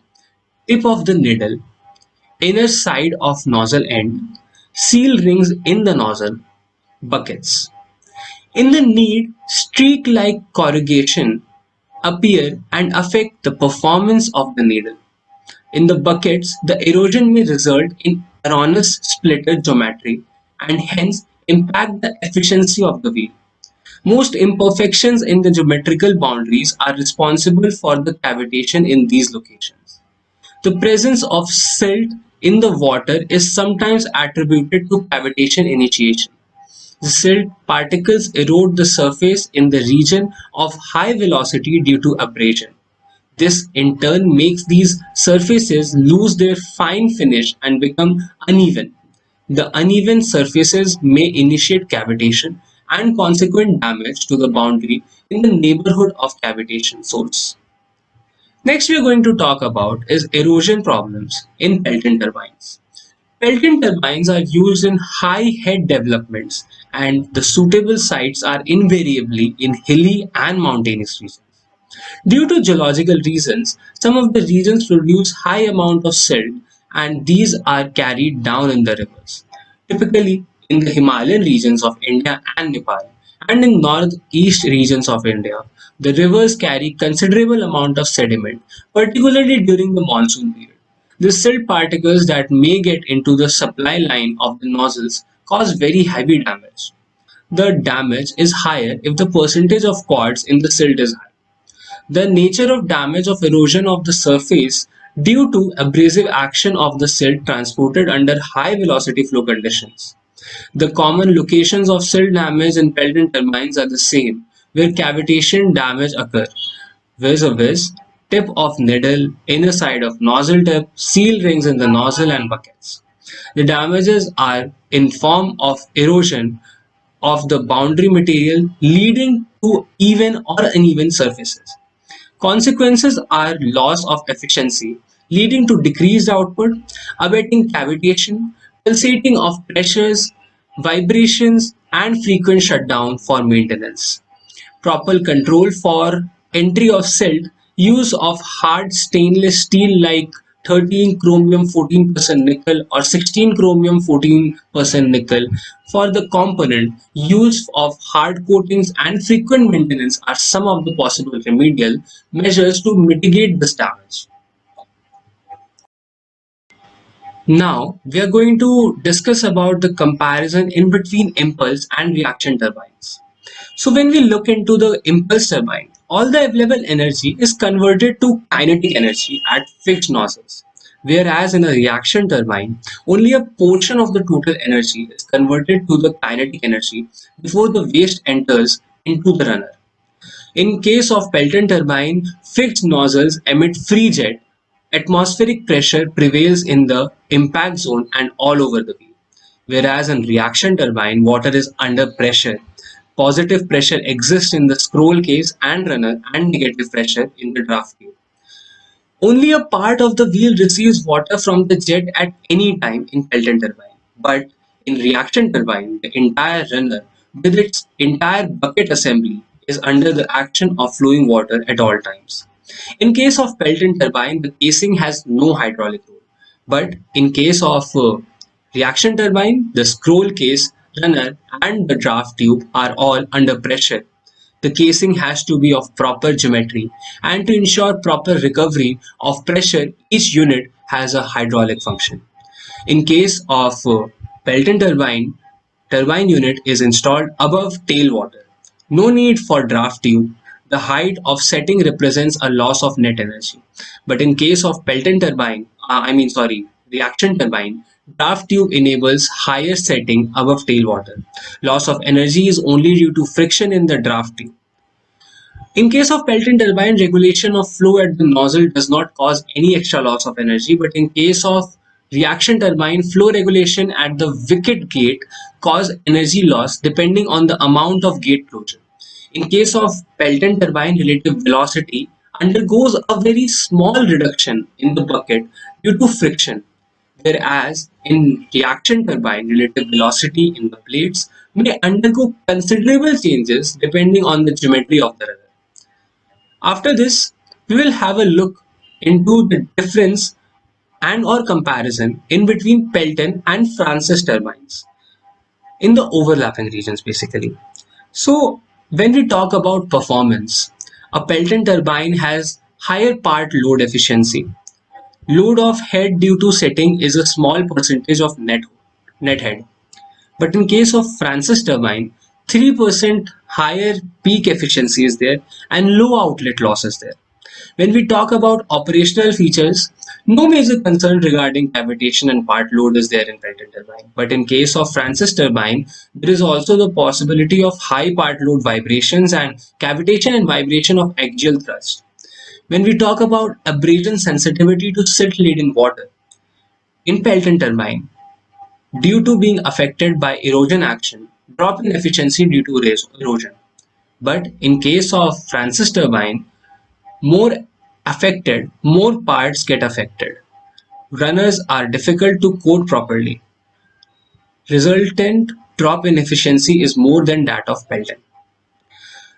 Speaker 5: tip of the needle, inner side of nozzle end, seal rings in the nozzle, buckets. In the need, streak-like corrugation appear and affect the performance of the needle. In the buckets, the erosion may result in erroneous splitter geometry and hence impact the efficiency of the wheel. Most imperfections in the geometrical boundaries are responsible for the cavitation in these locations. The presence of silt in the water is sometimes attributed to cavitation initiation. The silt particles erode the surface in the region of high velocity due to abrasion. This in turn makes these surfaces lose their fine finish and become uneven. The uneven surfaces may initiate cavitation and consequent damage to the boundary in the neighborhood of cavitation source. Next we are going to talk about is erosion problems in Pelton turbines. Pelton turbines are used in high head developments and the suitable sites are invariably in hilly and mountainous regions. Due to geological reasons, some of the regions produce high amount of silt and these are carried down in the rivers. Typically in the Himalayan regions of India and Nepal and in northeast regions of India, the rivers carry considerable amount of sediment, particularly during the monsoon period. The silt particles that may get into the supply line of the nozzles cause very heavy damage. The damage is higher if the percentage of quartz in the silt is high. The nature of damage of erosion of the surface due to abrasive action of the silt transported under high velocity flow conditions. The common locations of silt damage in Pelton turbines are the same, where cavitation damage occur, vis-a-vis tip of needle, inner side of nozzle tip, seal rings in the nozzle and buckets. The damages are in form of erosion of the boundary material leading to even or uneven surfaces. Consequences are loss of efficiency, leading to decreased output, abetting cavitation, pulsating of pressures, vibrations, and frequent shutdown for maintenance. Proper control for entry of silt, use of hard stainless steel like 13 chromium 14% nickel or 16 chromium 14% nickel for the component, use of hard coatings and frequent maintenance are some of the possible remedial measures to mitigate this damage. Now we are going to discuss about the comparison in between impulse and reaction turbines. So when we look into the impulse turbine, all the available energy is converted to kinetic energy at fixed nozzles. Whereas in a reaction turbine, only a portion of the total energy is converted to the kinetic energy before the waste enters into the runner. In case of Pelton turbine, fixed nozzles emit free jet. Atmospheric pressure prevails in the impact zone and all over the wheel. Whereas in reaction turbine, water is under pressure. Positive pressure exists in the scroll case and runner and negative pressure in the draft tube. Only a part of the wheel receives water from the jet at any time in Pelton turbine, but in reaction turbine, the entire runner with its entire bucket assembly is under the action of flowing water at all times. In case of Pelton turbine, the casing has no hydraulic role, but in case of reaction turbine, the scroll case, runner, and the draft tube are all under pressure. The casing has to be of proper geometry, and to ensure proper recovery of pressure, each unit has a hydraulic function. In case of Pelton turbine, turbine unit is installed above tailwater. No need for draft tube. the height of setting represents a loss of net energy. But in case of Pelton turbine, reaction turbine, draft tube enables higher setting above tailwater. Loss of energy is only due to friction in the draft tube. In case of Pelton turbine, regulation of flow at the nozzle does not cause any extra loss of energy, but in case of reaction turbine, flow regulation at the wicket gate cause energy loss depending on the amount of gate closure. In case of Pelton turbine, relative velocity undergoes a very small reduction in the bucket due to friction, whereas in reaction turbine, relative velocity in the blades may undergo considerable changes depending on the geometry of the rudder. After this, we will have a look into the difference and or comparison in between Pelton and Francis turbines in the overlapping regions basically. So when we talk about performance, a Pelton turbine has higher part load efficiency. Load of head due to setting is a small percentage of net head. But in case of Francis turbine, 3% higher peak efficiency is there and low outlet loss is there. When we talk about operational features, no major concern regarding cavitation and part load is there in Pelton turbine. But in case of Francis turbine, there is also the possibility of high part load vibrations and cavitation and vibration of axial thrust. When we talk about abrasion sensitivity to silt laden water, in Pelton turbine, due to being affected by erosion action, drop in efficiency due to erosion. But in case of Francis turbine, more more parts get affected. Runners are difficult to code properly. Resultant drop in efficiency is more than that of Pelton.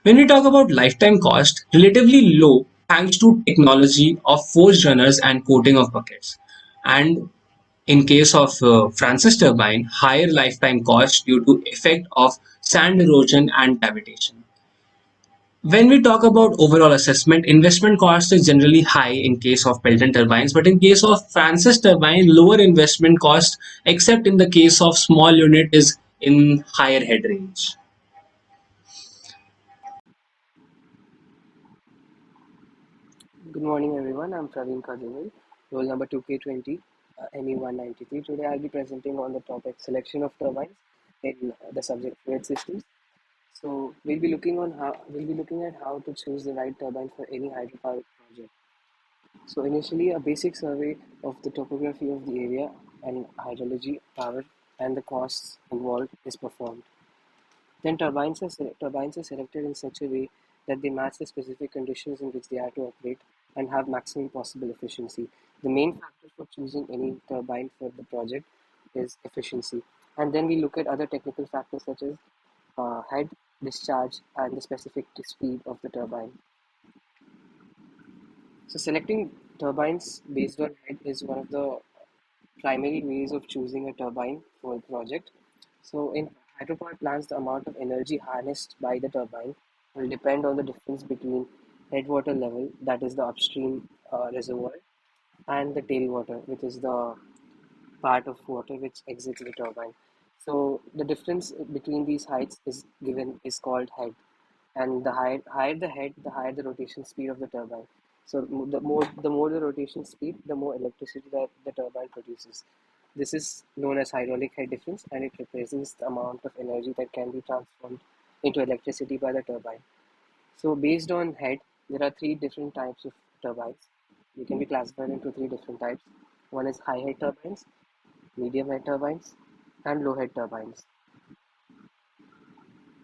Speaker 5: When we talk about lifetime cost, relatively low thanks to technology of forged runners and coating of buckets. And in case of Francis turbine, higher lifetime cost due to effect of sand erosion and cavitation. When we talk about overall assessment, investment cost is generally high in case of Pelton turbines, but in case of Francis turbine, lower investment cost, except in the case of small unit, is in higher head range.
Speaker 6: Good morning, everyone. I'm Praveen Kajaval, roll number 2K20, ME193. Today, I'll be presenting on the topic selection of turbines in the subject fluid systems. So, we'll be looking at how to choose the right turbine for any hydropower project. So, initially, a basic survey of the topography of the area and hydrology, power, and the costs involved is performed. Then turbines are selected in such a way that they match the specific conditions in which they are to operate and have maximum possible efficiency. The main factor for choosing any turbine for the project is efficiency. And then we look at other technical factors such as head, discharge, and the specific speed of the turbine. So selecting turbines based on head is one of the primary ways of choosing a turbine for a project. So in hydropower plants, the amount of energy harnessed by the turbine will depend on the difference between headwater level, that is the upstream reservoir, and the tailwater, which is the part of water which exits the turbine. So the difference between these heights is called head, and higher the head, the higher the rotation speed of the turbine. So the more the rotation speed, the more electricity that the turbine produces. This is known as hydraulic head difference, and it represents the amount of energy that can be transformed into electricity by the turbine. So based on head, there are three different types of turbines. They can be classified into three different types. One is high head turbines, medium head turbines, and low head turbines.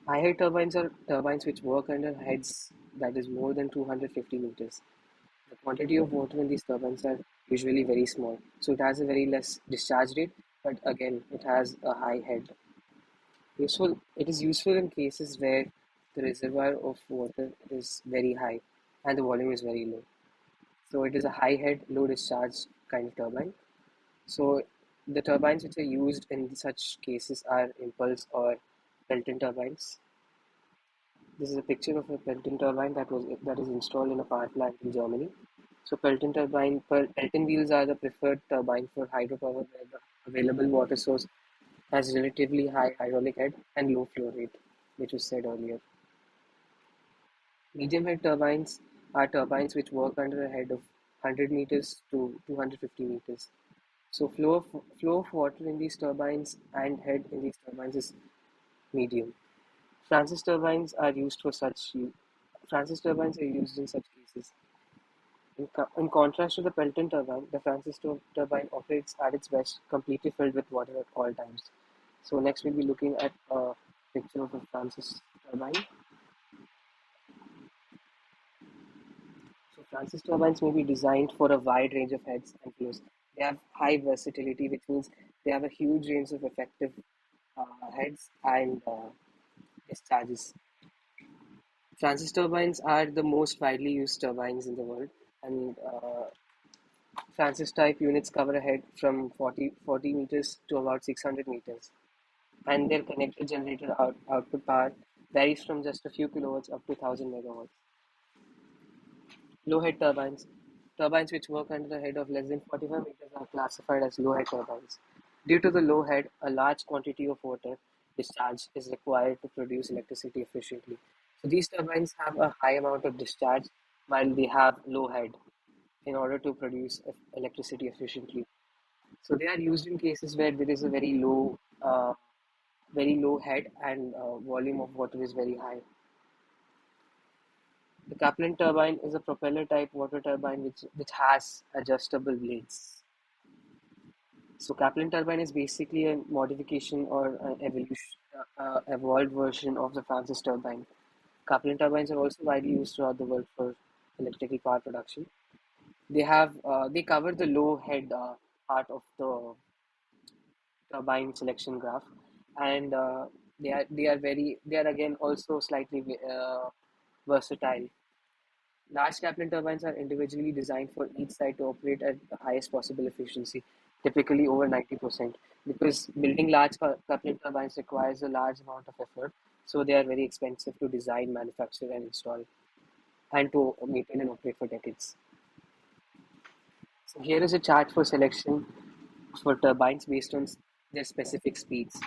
Speaker 6: High head turbines are turbines which work under heads that is more than 250 meters. The quantity of water in these turbines are usually very small, so it has a very less discharge rate, but again, it has a high head. It is useful in cases where the reservoir of water is very high and the volume is very low. So it is a high head, low discharge kind of turbine. So the turbines which are used in such cases are impulse or Pelton turbines. This is a picture of a Pelton turbine that is installed in a power plant in Germany. So Pelton wheels are the preferred turbine for hydropower where the available water source has relatively high hydraulic head and low flow rate, which was said earlier. Medium head turbines are turbines which work under a head of 100 meters to 250 meters. So flow of water in these turbines and head in these turbines is medium. Francis turbines are used for such Francis turbines are used in such cases. In contrast to the Pelton turbine, the Francis turbine operates at its best, completely filled with water at all times. So next we'll be looking at a picture of a Francis turbine. So Francis turbines may be designed for a wide range of heads and flows. They have high versatility, which means they have a huge range of effective heads and discharges. Francis turbines are the most widely used turbines in the world, and Francis type units cover a head from 40 meters to about 600 meters, and their connected generator output power varies from just a few kilowatts up to 1000 megawatts. Low head turbines. Turbines which work under a head of less than 45 meters are classified as low head turbines. Due to the low head, a large quantity of water discharge is required to produce electricity efficiently. So these turbines have a high amount of discharge while they have low head in order to produce electricity efficiently. So they are used in cases where there is a very low head and volume of water is very high. The Kaplan turbine is a propeller-type water turbine which has adjustable blades. So Kaplan turbine is basically a modification or an evolved version of the Francis turbine. Kaplan turbines are also widely used throughout the world for electrical power production. They cover the low head part of the turbine selection graph, and they are again also slightly versatile. Large Kaplan turbines are individually designed for each site to operate at the highest possible efficiency, typically over 90%. Because building large Kaplan turbines requires a large amount of effort, so they are very expensive to design, manufacture, and install, and to maintain and operate for decades. So here is a chart for selection for turbines based on their specific speeds.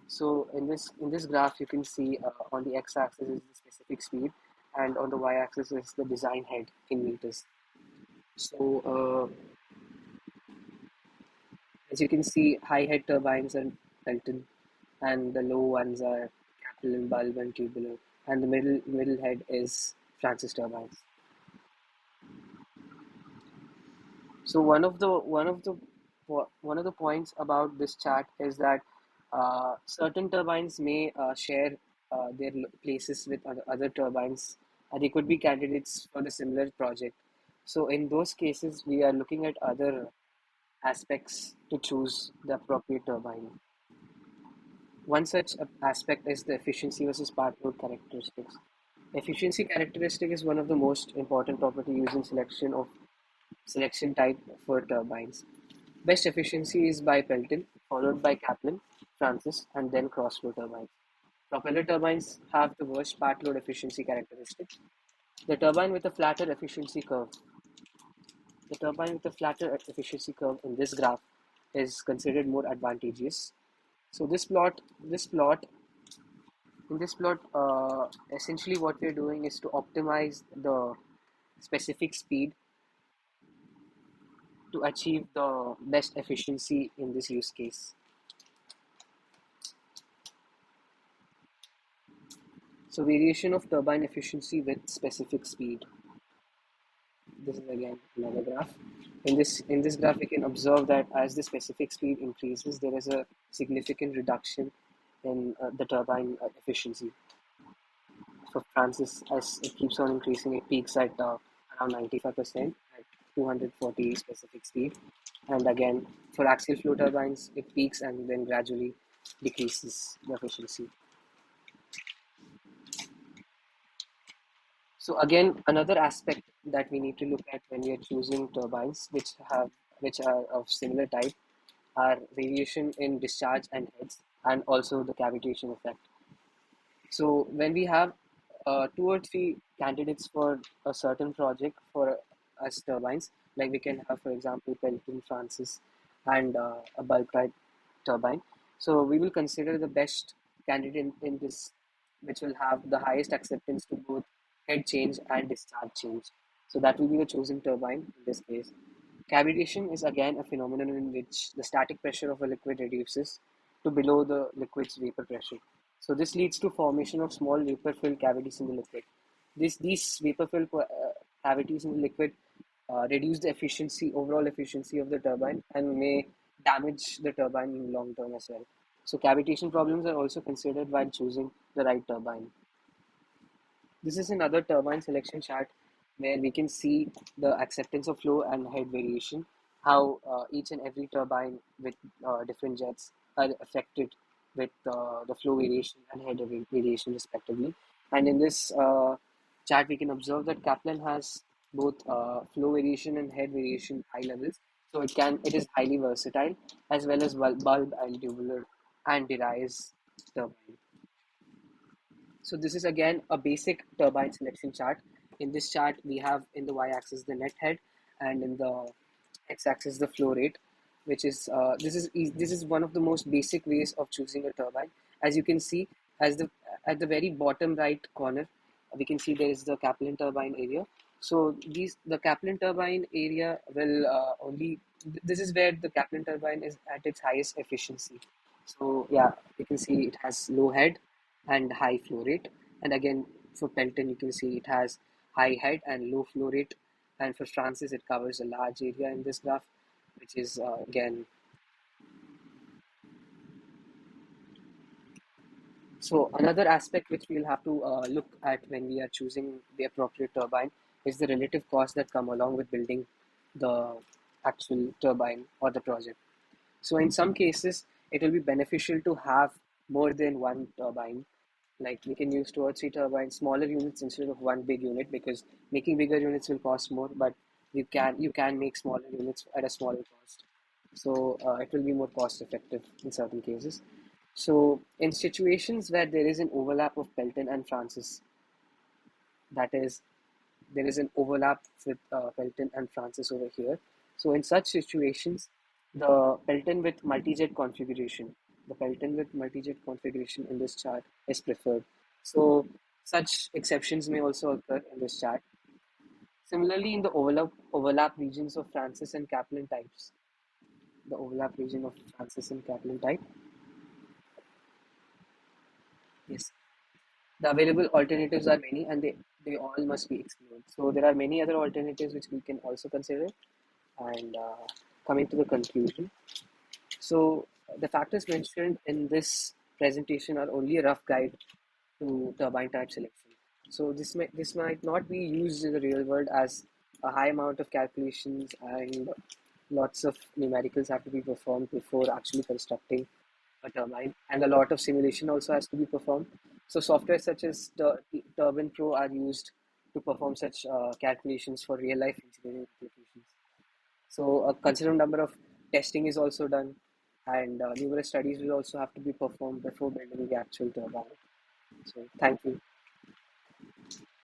Speaker 6: So in this graph, you can see on the x-axis is the specific speed, and on the y-axis is the design head in meters. So as you can see, high head turbines are Pelton, and the low ones are Kaplan, bulb, and tubular, and the middle head is Francis turbines. So one of the points about this chart is that certain turbines may share their places with other turbines. They could be candidates for the similar project. So in those cases, we are looking at other aspects to choose the appropriate turbine. One such aspect is the efficiency versus part load characteristics. Efficiency characteristic is one of the most important property used in selection type for turbines. Best efficiency is by Pelton, followed by Kaplan, Francis, and then cross-flow turbines. Propeller turbines have the worst part load efficiency characteristic. The turbine with a flatter efficiency curve. The turbine with a flatter efficiency curve in this graph is considered more advantageous. So in this plot, essentially what we're doing is to optimize the specific speed to achieve the best efficiency in this use case. So variation of turbine efficiency with specific speed. This is again another graph. In this graph, we can observe that as the specific speed increases, there is a significant reduction in the turbine efficiency. For Francis, as it keeps on increasing, it peaks at around 95% at 240 specific speed. And again, for axial flow turbines, it peaks and then gradually decreases the efficiency. So again, another aspect that we need to look at when we are choosing turbines which are of similar type are variation in discharge and heads and also the cavitation effect. So when we have two or three candidates for a certain project for us turbines, like we can have, for example, Pelton, Francis, and a bulk type turbine. So we will consider the best candidate in this, which will have the highest acceptance to both head change, and discharge change. So that will be the chosen turbine in this case. Cavitation is again a phenomenon in which the static pressure of a liquid reduces to below the liquid's vapor pressure. So this leads to formation of small vapor-filled cavities in the liquid. These vapor-filled cavities in the liquid reduce the overall efficiency of the turbine, and may damage the turbine in long term as well. So cavitation problems are also considered while choosing the right turbine. This is another turbine selection chart where we can see the acceptance of flow and head variation, how each and every turbine with different jets are affected with the flow variation and head variation respectively. And in this chart, we can observe that Kaplan has both flow variation and head variation high levels. So it is highly versatile as well as bulb and tubular and derives turbine. So this is again a basic turbine selection chart. In this chart, we have in the y-axis the net head, and in the x-axis the flow rate, which is this is one of the most basic ways of choosing a turbine. As you can see, as the at the very bottom right corner, we can see there is the Kaplan turbine area. So the Kaplan turbine area will only this is where the Kaplan turbine is at its highest efficiency. So yeah, you can see it has low head and high flow rate. And again, for Pelton, you can see it has high head and low flow rate. And for Francis, it covers a large area in this graph, which is again. So another aspect which we'll have to look at when we are choosing the appropriate turbine is the relative costs that come along with building the actual turbine or the project. So in some cases, it will be beneficial to have more than one turbine. Like we can use two or three turbines, smaller units instead of one big unit, because making bigger units will cost more, but you can make smaller units at a smaller cost. So it will be more cost effective in certain cases. So in situations where there is an overlap of Pelton and Francis, that is, there is an overlap with Pelton and Francis over here. So in such situations, the Pelton with multi-jet configuration in this chart is preferred. So such exceptions may also occur in this chart. Similarly, in the overlap regions of Francis and Kaplan types, the overlap region of Francis and Kaplan type, yes, the available alternatives are many, and they all must be explored. So there are many other alternatives which we can also consider. And coming to the conclusion, so the factors mentioned in this presentation are only a rough guide to turbine type selection. So this might not be used in the real world, as a high amount of calculations and lots of numericals have to be performed before actually constructing a turbine, and a lot of simulation also has to be performed. So software such as Turbine Pro are used to perform such calculations for real life engineering applications. So a considerable number of testing is also done, and numerous studies will also have to be performed before building the actual turbine. So thank you.